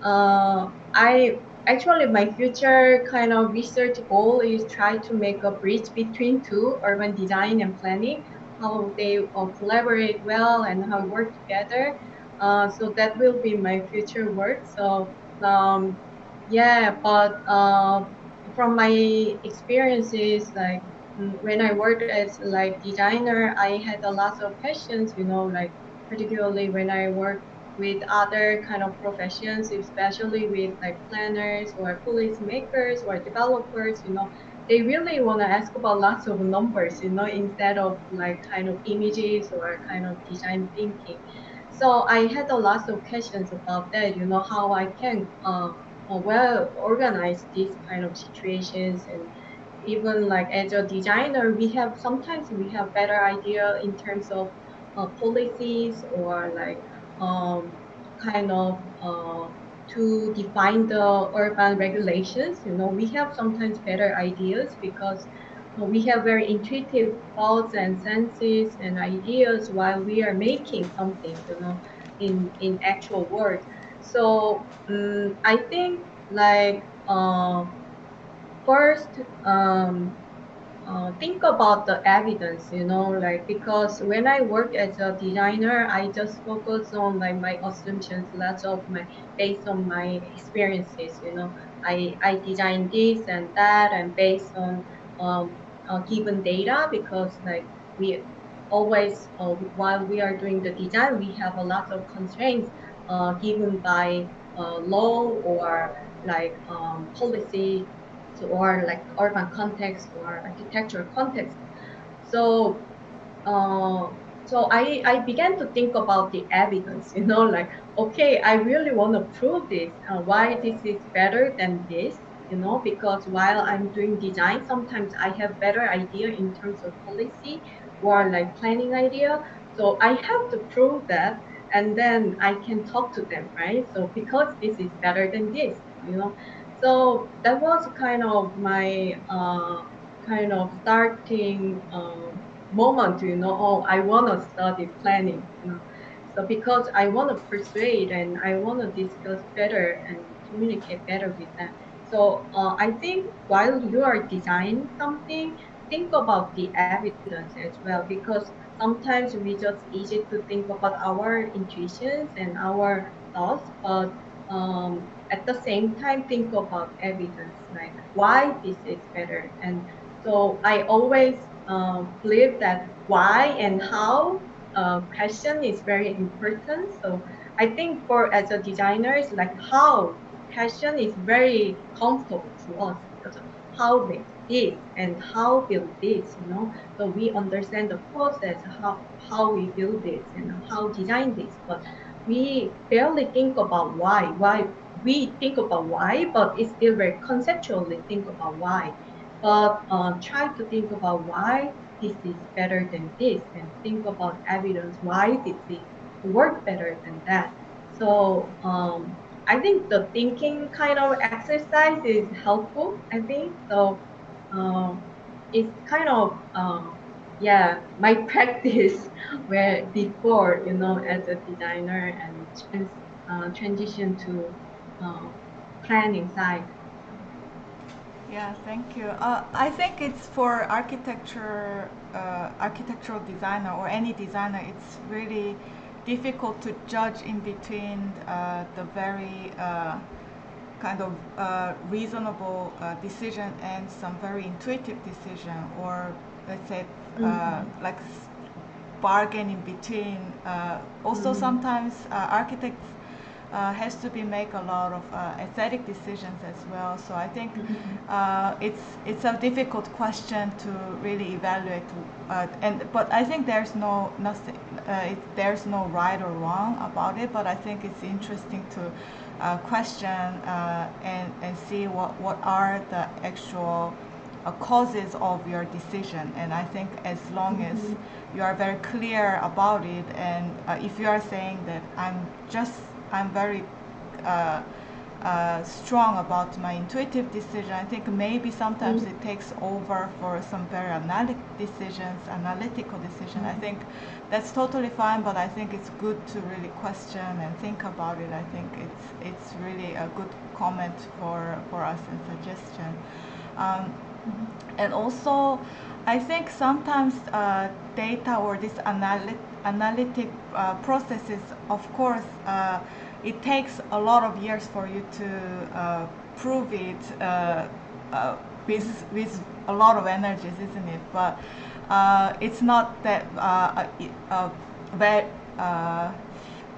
Speaker 2: I actually my future kind of research goal is try to make a bridge between two, urban design and planning, how they collaborate well and how work together. So that will be my future work. So yeah, but from my experiences, like when I worked as like designer, I had a lot of questions, like particularly when I work with other kind of professions, especially with like planners or policymakers or developers, they really want to ask about lots of numbers, instead of like kind of images or kind of design thinking. So I had a lot of questions about that, how I can well organize these kind of situations. And even like as a designer, sometimes we have better idea in terms of policies or like um, kind of to define the urban regulations. We have sometimes better ideas because we have very intuitive thoughts and senses and ideas while we are making something, in actual work. So I think like first think about the evidence, like because when I work as a designer, I just focus on like my assumptions, lots of my based on my experiences. I design this and that, and based on given data because like we always while we are doing the design, we have a lot of constraints given by law or like policy or like urban context or architectural context. So uh, so I began to think about the evidence, like, okay, I really want to prove this, why this is better than this, because while I'm doing design, sometimes I have better idea in terms of policy or like planning idea. So I have to prove that, and then I can talk to them, right? So because this is better than this, So that was kind of my kind of starting moment, oh, I want to study planning, So because I want to persuade and I want to discuss better and communicate better with them. So I think while you are designing something, think about the evidence as well, because sometimes we just easy to think about our intuitions and our thoughts, but at the same time think about evidence, like why this is better. And so I always believe that why and how question is very important. So I think for as a designer, it's like how question is very comfortable to us because how make this and how build this, So we understand the process, how we build this and how design this, but we barely think about why. Why we think about why, but it's still very conceptually think about why. But try to think about why this is better than this, and think about evidence why this is work better than that. So I think the thinking kind of exercise is helpful. I think so. Um, it's kind of yeah, my practice where before, as a designer and transition to uh, planning side.
Speaker 1: Yeah, thank you. I think it's for architectural designer or any designer, it's really difficult to judge in between the very kind of reasonable decision and some very intuitive decision, or let's say like bargain in between. Also, sometimes architects has to be make a lot of aesthetic decisions as well. So I think it's a difficult question to really evaluate. But I think there's there's no right or wrong about it. But I think it's interesting to question and see what are the actual causes of your decision. And I think as long as you are very clear about it, and if you are saying that I'm very strong about my intuitive decision, I think maybe sometimes it takes over for some very analytical decision. I think that's totally fine, but I think it's good to really question and think about it. I think it's really a good comment for us and suggestion. And also, I think sometimes data or this analytic processes, of course, it takes a lot of years for you to prove it with a lot of energies, isn't it? But it's not that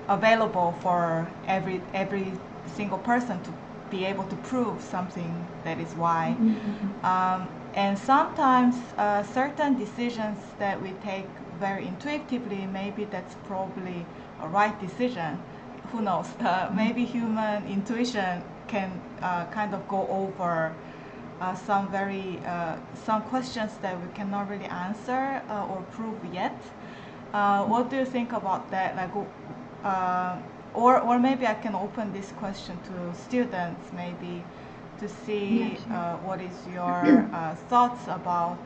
Speaker 1: available for every single person to be able to prove something that is why. And sometimes certain decisions that we take very intuitively, maybe that's probably a right decision. Who knows? Maybe human intuition can kind of go over some questions that we cannot really answer or prove yet. What do you think about that? Like, or maybe I can open this question to students, maybe, to see what is your thoughts about,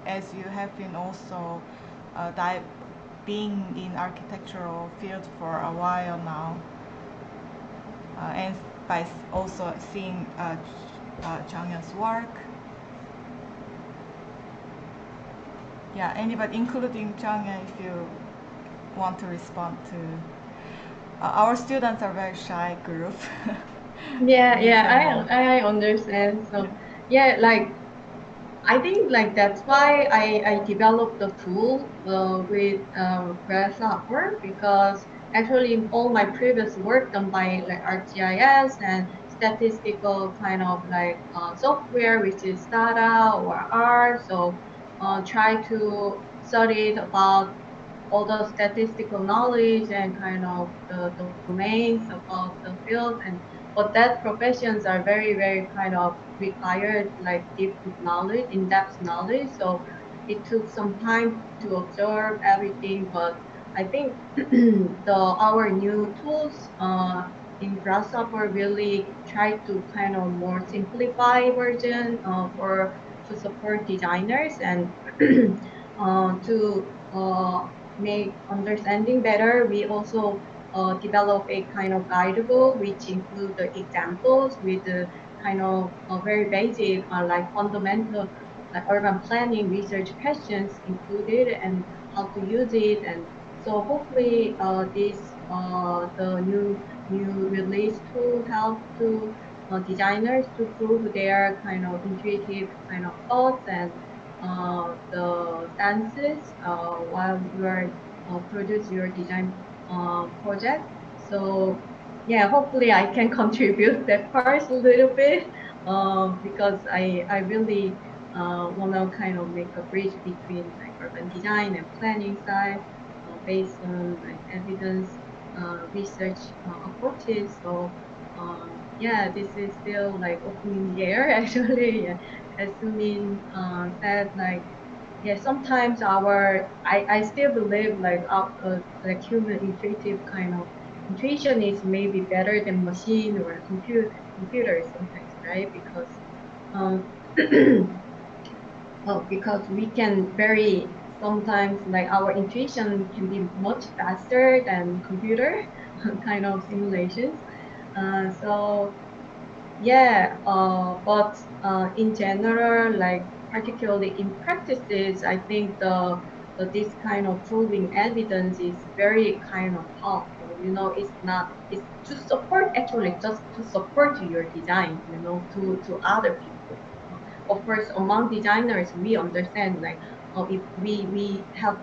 Speaker 1: as you have been also being in architectural field for a while now, and by also seeing JungHyun's work. Yeah, anybody, including JungHyun, if you want to respond to. Our students are very shy group.
Speaker 2: I understand. So like I think like that's why I developed the tool with Grasshopper, because actually all my previous work done by like ArcGIS and statistical kind of like software, which is Stata or R. So try to study about all the statistical knowledge and kind of the domains about the field, and but that professions are very kind of required like deep knowledge, in-depth knowledge. So it took some time to observe everything, but I think our new tools in Grasshopper really try to kind of more simplify version for to support designers and to make understanding better. We also develop a kind of guidable which include the examples with the kind of very basic like fundamental urban planning research questions included and how to use it. And so hopefully the new release tool help to designers to prove their kind of intuitive kind of thoughts and the stances while you are produce your design project. So yeah, hopefully I can contribute that part a little bit because I really want to kind of make a bridge between like urban design and planning side based on like evidence research approaches. So yeah, this is still like open in the air actually. Yeah. As Sumin said, like yeah, sometimes I still believe like human intuitive kind of intuition is maybe better than machine or computer sometimes, right? Because um well, because we can very sometimes like our intuition can be much faster than computer kind of simulations. So yeah, but in general, like particularly in practices, I think this kind of proving evidence is very kind of powerful. You know, it's to support actually just to support your design. You know, to other people. Of course, among designers, we understand like if we have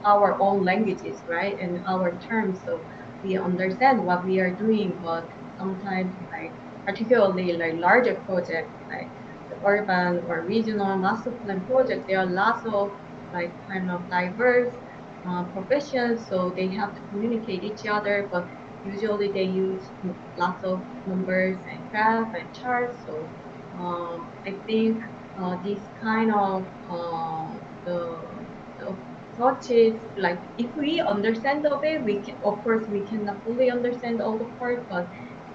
Speaker 2: our own languages, right, and our terms, so we understand what we are doing. But sometimes like particularly like larger projects like the urban or regional master plan project, there are lots of like kind of diverse professions, so they have to communicate each other, but usually they use lots of numbers and graph and charts. So I think this kind of the approaches, like if we understand of it, we can, of course we cannot fully understand all the part, but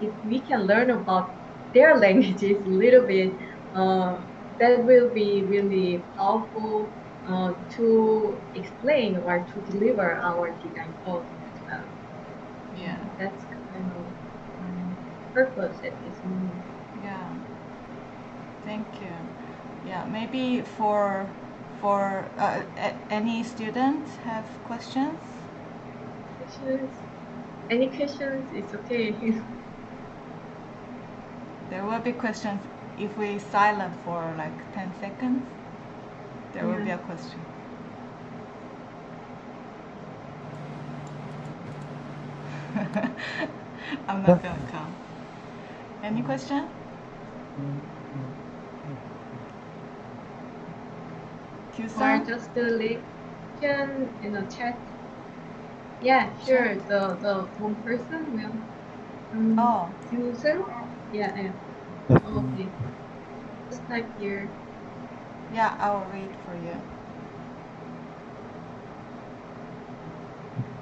Speaker 2: if we can learn about their languages a little bit, that will be really powerful to explain or to deliver our design thoughts as well.
Speaker 1: Yeah.
Speaker 2: That's kind of purpose at this moment.
Speaker 1: Yeah. Thank you. Yeah, maybe for any students have questions?
Speaker 2: Questions? Any questions? It's okay.
Speaker 1: There will be questions if we silent for like 10 seconds. There will be a question. I'm not gonna count. Any question?
Speaker 2: Or just the link in the chat. Yeah, sure. The one person will.
Speaker 1: Oh,
Speaker 2: Susan. Yeah, yeah. Okay. Just type here.
Speaker 1: yeah, I'll read for you.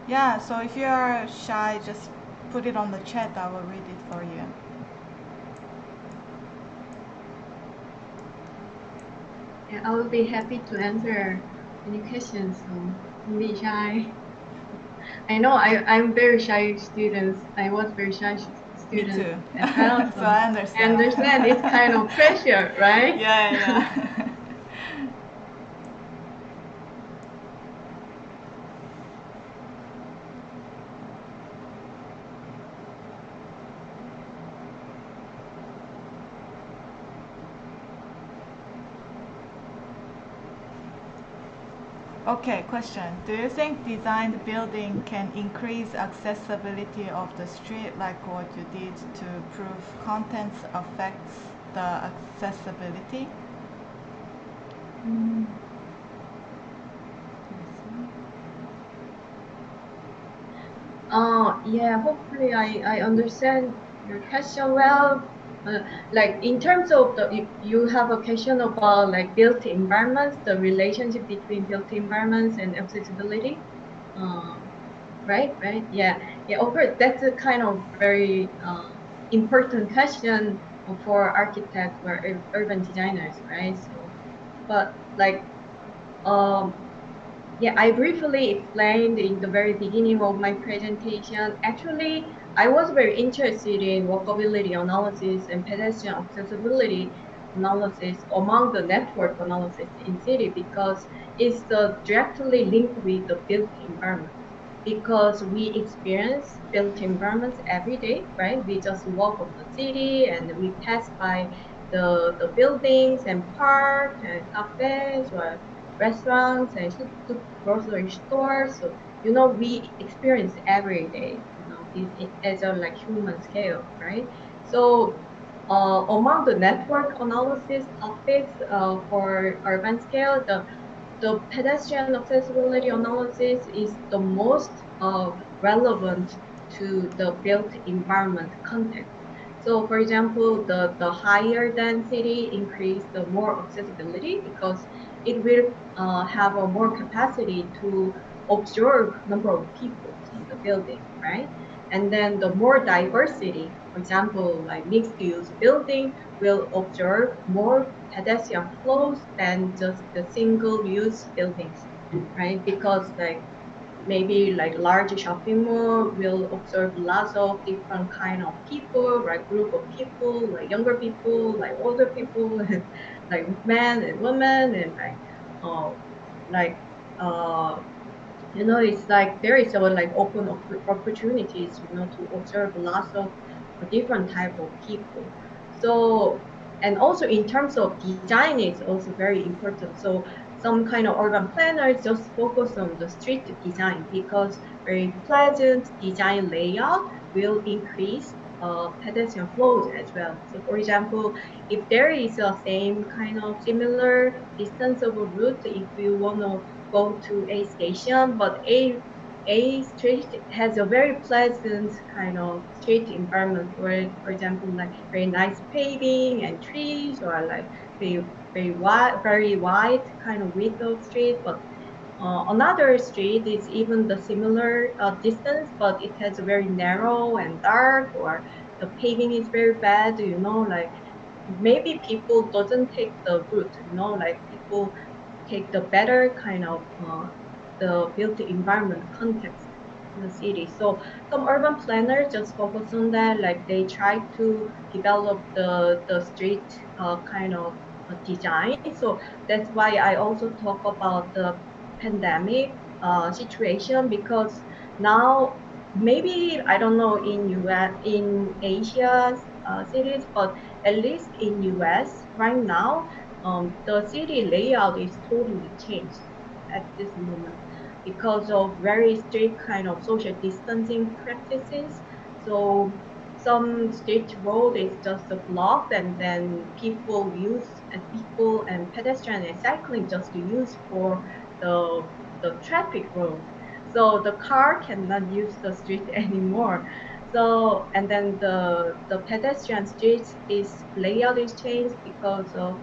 Speaker 1: Yeah, so if you're shy, just put it on the chat. I will read it for you.
Speaker 2: Yeah, I will be happy to answer any questions. So don't be shy. I know I'm very shy student. I was very shy
Speaker 1: Me
Speaker 2: student
Speaker 1: too.
Speaker 2: as well.
Speaker 1: So
Speaker 2: So
Speaker 1: I
Speaker 2: I
Speaker 1: understand.
Speaker 2: understand it's kind of pressure, right?
Speaker 1: Yeah, yeah. Okay, question. Do you think designed building can increase accessibility of the street like what you did to prove contents affects the accessibility?
Speaker 2: Mm, yeah, hopefully I understand your question well. Like in terms of you have a question about like built environments, the relationship between built environments and accessibility. Uh, right, yeah, yeah. Of course, that's a kind of very important question for architects or urban designers, right? So, but like um yeah, I briefly explained in the very beginning of my presentation. Actually, I was very interested in walkability analysis and pedestrian accessibility analysis among the network analysis in city because it's directly linked with the built environment. Because we experience built environments every day, right? We just walk on the city and we pass by the buildings and parks and cafes or restaurants and grocery stores. So, we experience every day, as a like human scale, right? So, among the network analysis topics for urban scale, the pedestrian accessibility analysis is the most relevant to the built environment context. So, for example, the higher density increase the more accessibility because it will have a more capacity to absorb number of people in the building, right? And then the more diversity, for example, like mixed use building will observe more pedestrian flows than just the single use buildings, right? Because like maybe like large shopping mall will observe lots of different kind of people, right? Group of people, like younger people, like older people, and like men and women, and uh, like uh, it's like there is a like open opportunities, to observe lots of different type of people. So, and also in terms of design, it's also very important. So some kind of urban planners just focus on the street design because very pleasant design layout will increase pedestrian flows as well. So for example, if there is a same kind of similar distance of a route, if you want to go to a station, but a street has a very pleasant kind of street environment where, for example, like very nice paving and trees, or like very wide kind of width of street. But another street is even the similar distance, but it has a very narrow and dark, or the paving is very bad. Like maybe people doesn't take the route. Like people take the better kind of the built environment context in the city. So some urban planners just focus on that, like they try to develop the street kind of design. So that's why I also talk about the pandemic situation because now maybe I don't know in US in Asia cities, but at least in US right now the city layout is totally changed at this moment because of very strict kind of social distancing practices. So some street road is just blocked, and then people and pedestrian and cycling just use for the traffic road. So the car cannot use the street anymore. So, and then the pedestrian streets is layout is changed because of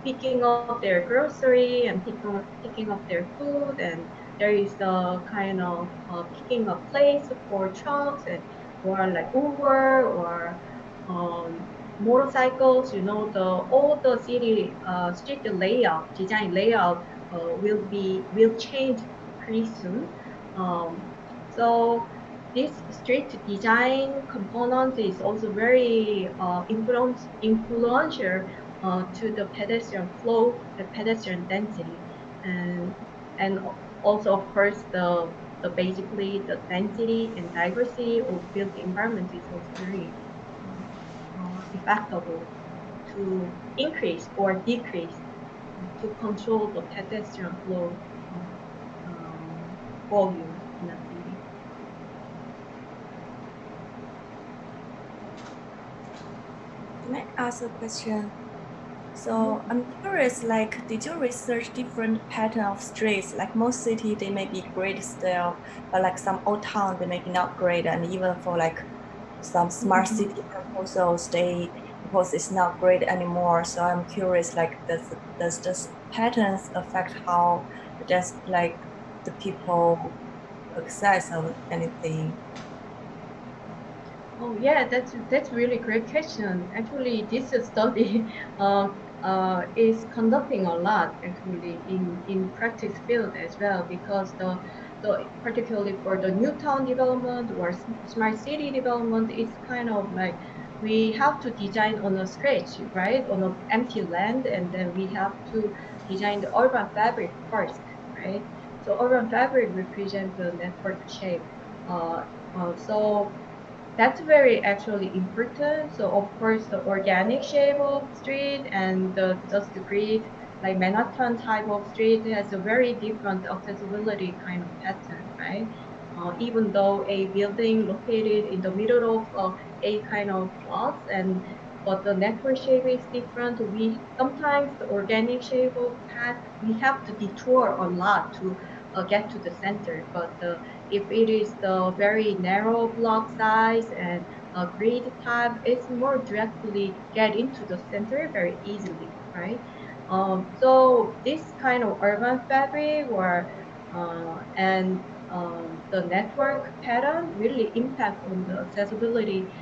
Speaker 2: picking up their grocery and picking up their food, and there is a kind of picking up place for trucks and or like Uber or motorcycles. You know, the all the city street layout, design layout will change pretty soon. So this street design component is also very influential to the pedestrian flow, the pedestrian density, and and also of course the basically the density and diversity of built environment is also very effective to increase or decrease to control the pedestrian flow volume in a city.
Speaker 3: Can I ask a question? So I'm curious, like, did you research different pattern of streets? Like most city, they may be grid style, but like some old town, they may be not grid, and even for like some smart city proposals, because it's not grid anymore. So I'm curious, like, does this patterns affect how just like the people access or anything?
Speaker 2: Oh yeah, that's really great question. Actually, this study is conducting a lot actually in practice field as well, because the particularly for the new town development or smart city development, it's kind of like we have to design on a scratch, right, on an empty land, and then we have to design the urban fabric first, right? So urban fabric represents the network shape. So that's very actually important. So of course, the organic shape of street and the just the grid, like Manhattan type of street, has a very different accessibility kind of pattern, right? Even though a building located in the middle of a kind of blocks, and but the network shape is different. We sometimes the organic shape of path we have to detour a lot to get to the center, but if it is the very narrow block size and a grid type, it's more directly get into the center very easily, right? So this kind of urban fabric or and the network pattern really impact on the accessibility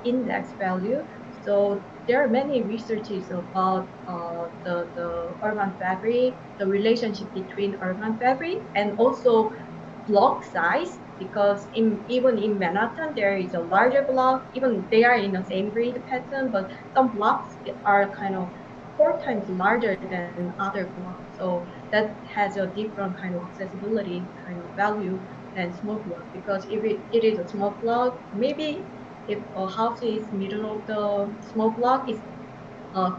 Speaker 2: index value. So there are many researches about the urban fabric, the relationship between urban fabric and also block size, because even in Manhattan there is a larger block, even they are in the same grid pattern, but some blocks are kind of 4 times larger than other blocks. So that has a different kind of accessibility kind of value than small block, because if it is a small block, maybe if a house is middle of the small block, is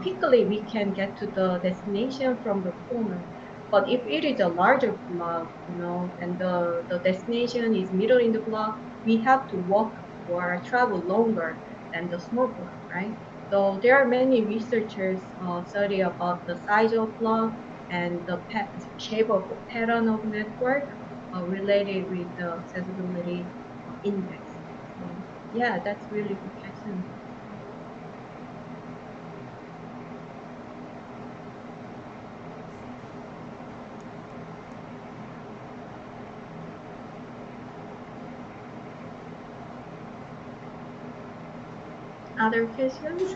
Speaker 2: quickly we can get to the destination from the corner. But if it is a larger block, you know, and the destination is middle in the block, we have to walk or travel longer than the small block, right? So there are many researchers study about the size of block and the shape of pattern of network related with the accessibility index. So yeah, that's really good question. Other questions?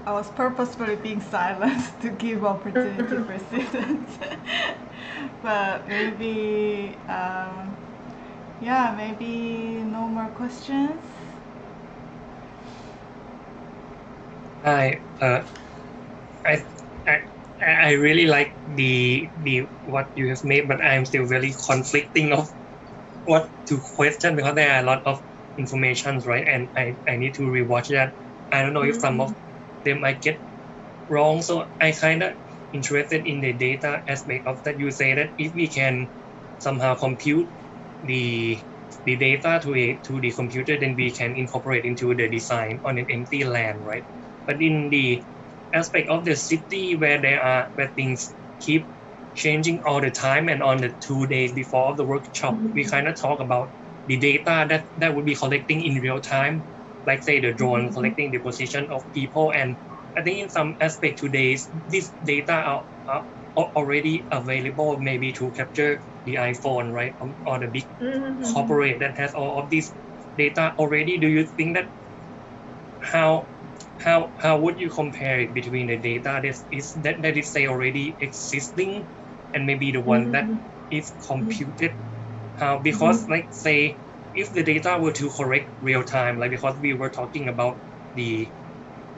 Speaker 1: I was purposefully being silent to give opportunity for students. But maybe, yeah, maybe no more questions.
Speaker 4: I I I really like the what you have made, but I'm still very conflicting of what to question, because there are a lot of informations, right? And I need to rewatch that. I don't know if some of them I get wrong, so I kind of interested in the data aspect of that. You say that if we can somehow compute the data to the computer, then we can incorporate into the design on an empty land, right? But in the aspect of the city where things keep changing all the time, and on the 2 days before the workshop, we kind of talk about the data that would be collecting in real time, like say the drone collecting the position of people. And I think in some aspect today, this data are already available, maybe to capture the iPhone, right? Or the big corporate that has all of this data already. Do you think that how would you compare it between the data that is say already existing and maybe the one that is computed? How, because like say if the data were to correct real time, like because we were talking about the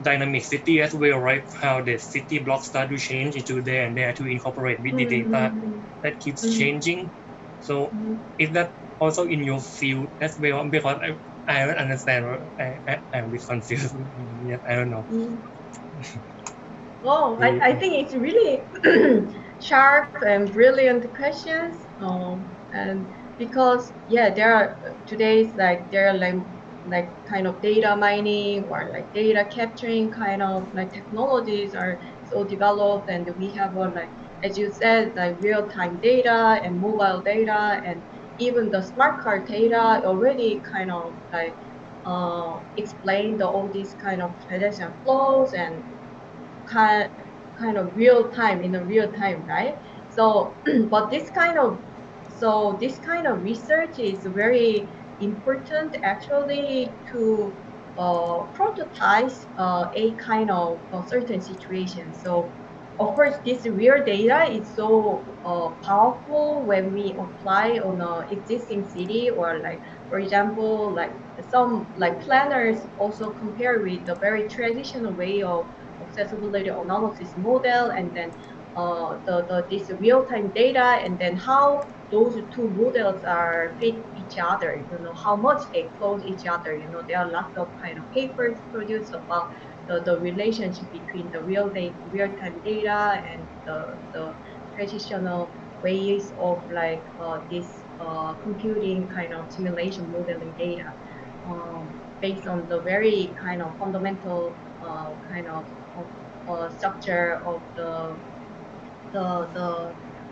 Speaker 4: dynamic city as well, right? How the city blocks start to change into there and there to incorporate with the data that keeps changing. So is that also in your field as well? Because I don't understand. I'm a bit confused. Yes, I don't know.
Speaker 2: Oh, I think it's really sharp and brilliant questions. And because there are today's there are like kind of data mining or like data capturing kind of like technologies are so developed, and we have like, as you said, like real-time data and mobile data, and even the smart car data already kind of like explain all these kind of pedestrian flows and kind of real time, in a real time, right? So but this kind of research is very important actually to prototype a kind of a certain situation. So of course this real data is so powerful when we apply on a existing city, or like for example like some like planners also compare with the very traditional way of accessibility analysis model, and then this real-time data, and then how those two models are fit each other, how much they close each other. There are lots of kind of papers produced about the relationship between the real-time data and the traditional ways of like this computing kind of simulation modeling data, based on the very kind of fundamental kind of structure of the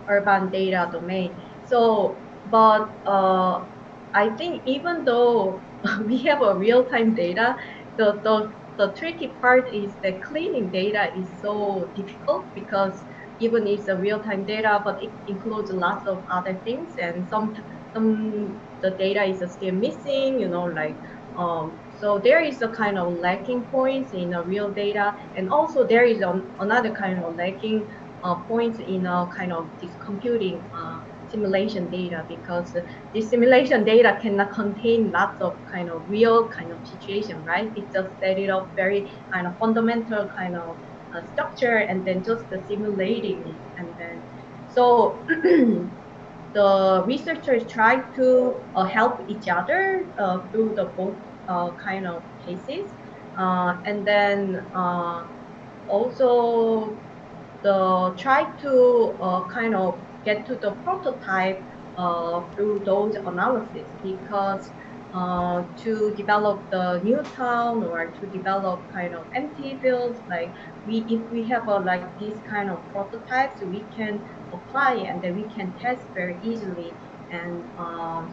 Speaker 2: urban data domain. So, but I think even though we have a real-time data, the tricky part is that cleaning data is so difficult, because even it's a real-time data, but it includes lots of other things, and some the data is still missing, so there is a kind of lacking points in a real data, and also there is another kind of lacking points in a kind of this computing simulation data, because this simulation data cannot contain lots of kind of real kind of situation, right? It just set it up very kind of fundamental kind of structure, and then just simulating it, and then so the researchers try to help each other through the both kind of cases, and then also try to kind of get to the prototype through those analysis, because to develop the new town or to develop kind of empty fields, like if we have like these kind of prototypes, we can apply and then we can test very easily and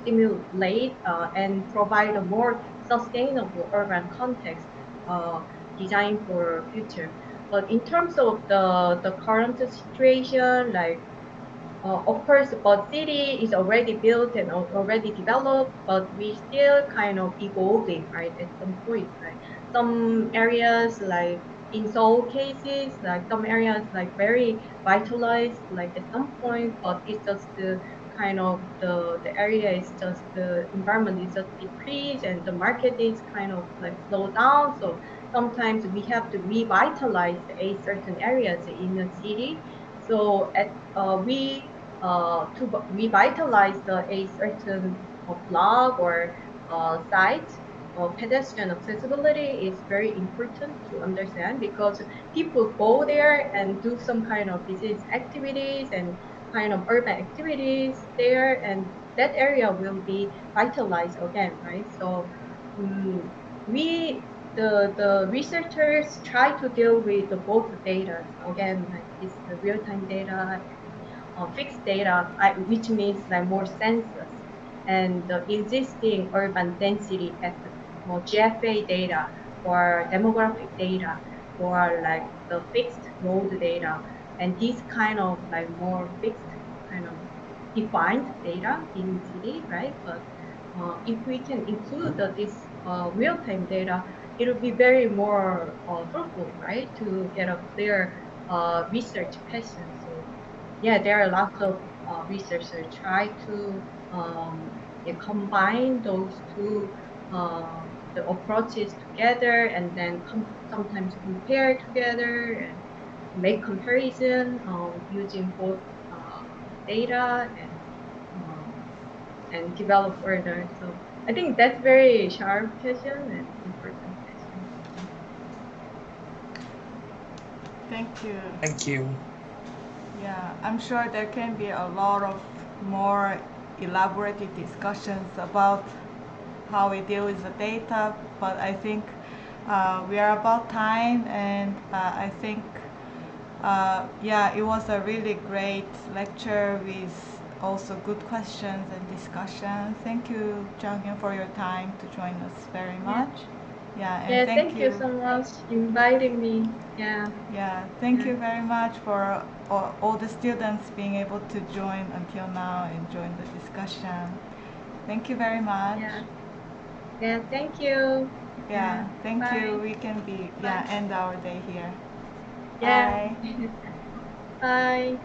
Speaker 2: simulate and provide a more sustainable urban context design for future. But in terms of the current situation, like of course, Bud City is already built and already developed, but we still kind of evolving, right? At some point, right? Some areas, like in Seoul cases, like some areas like very vitalized, like at some point, but it's just the kind of the area is just the environment is just decreased, and the market is kind of like slowed down. So sometimes we have to revitalize a certain areas in the city. So to revitalize a certain block or site, pedestrian accessibility is very important to understand, because people go there and do some kind of business activities and kind of urban activities there, and that area will be vitalized again, right? So we the researchers try to deal with both data. Again, like it's the real-time data, fixed data, which means like more census, and the existing urban density at the more GFA data or demographic data or like the fixed node data, and these kind of like more fixed kind of defined data in city, right? But if we can include this real-time data, it will be very more fruitful, right? To get a clear research pattern. So yeah, there are lots of researchers try to yeah, combine those two the approaches together, and then sometimes compare together and make comparison using both data and develop further. So I think that's very sharp question and important question.
Speaker 1: Thank you.
Speaker 4: Thank you.
Speaker 1: Yeah, I'm sure there can be a lot of more elaborated discussions about how we deal with the data, but I think we are about time, and I think yeah, it was a really great lecture with also good questions and discussion. Thank you, JungHyun, for your time to join us very much. Yeah, and
Speaker 2: Yeah,
Speaker 1: thank
Speaker 2: you so much inviting me. Yeah.
Speaker 1: Yeah, thank
Speaker 2: Yeah.
Speaker 1: you very much for all the students being able to join until now and join the discussion. Thank you very much.
Speaker 2: Yeah. Yeah, thank you.
Speaker 1: Yeah, thank
Speaker 2: Bye.
Speaker 1: you. We can be, yeah,
Speaker 2: Bye.
Speaker 1: end our day here.
Speaker 2: Yeah.
Speaker 1: Bye.
Speaker 2: Bye.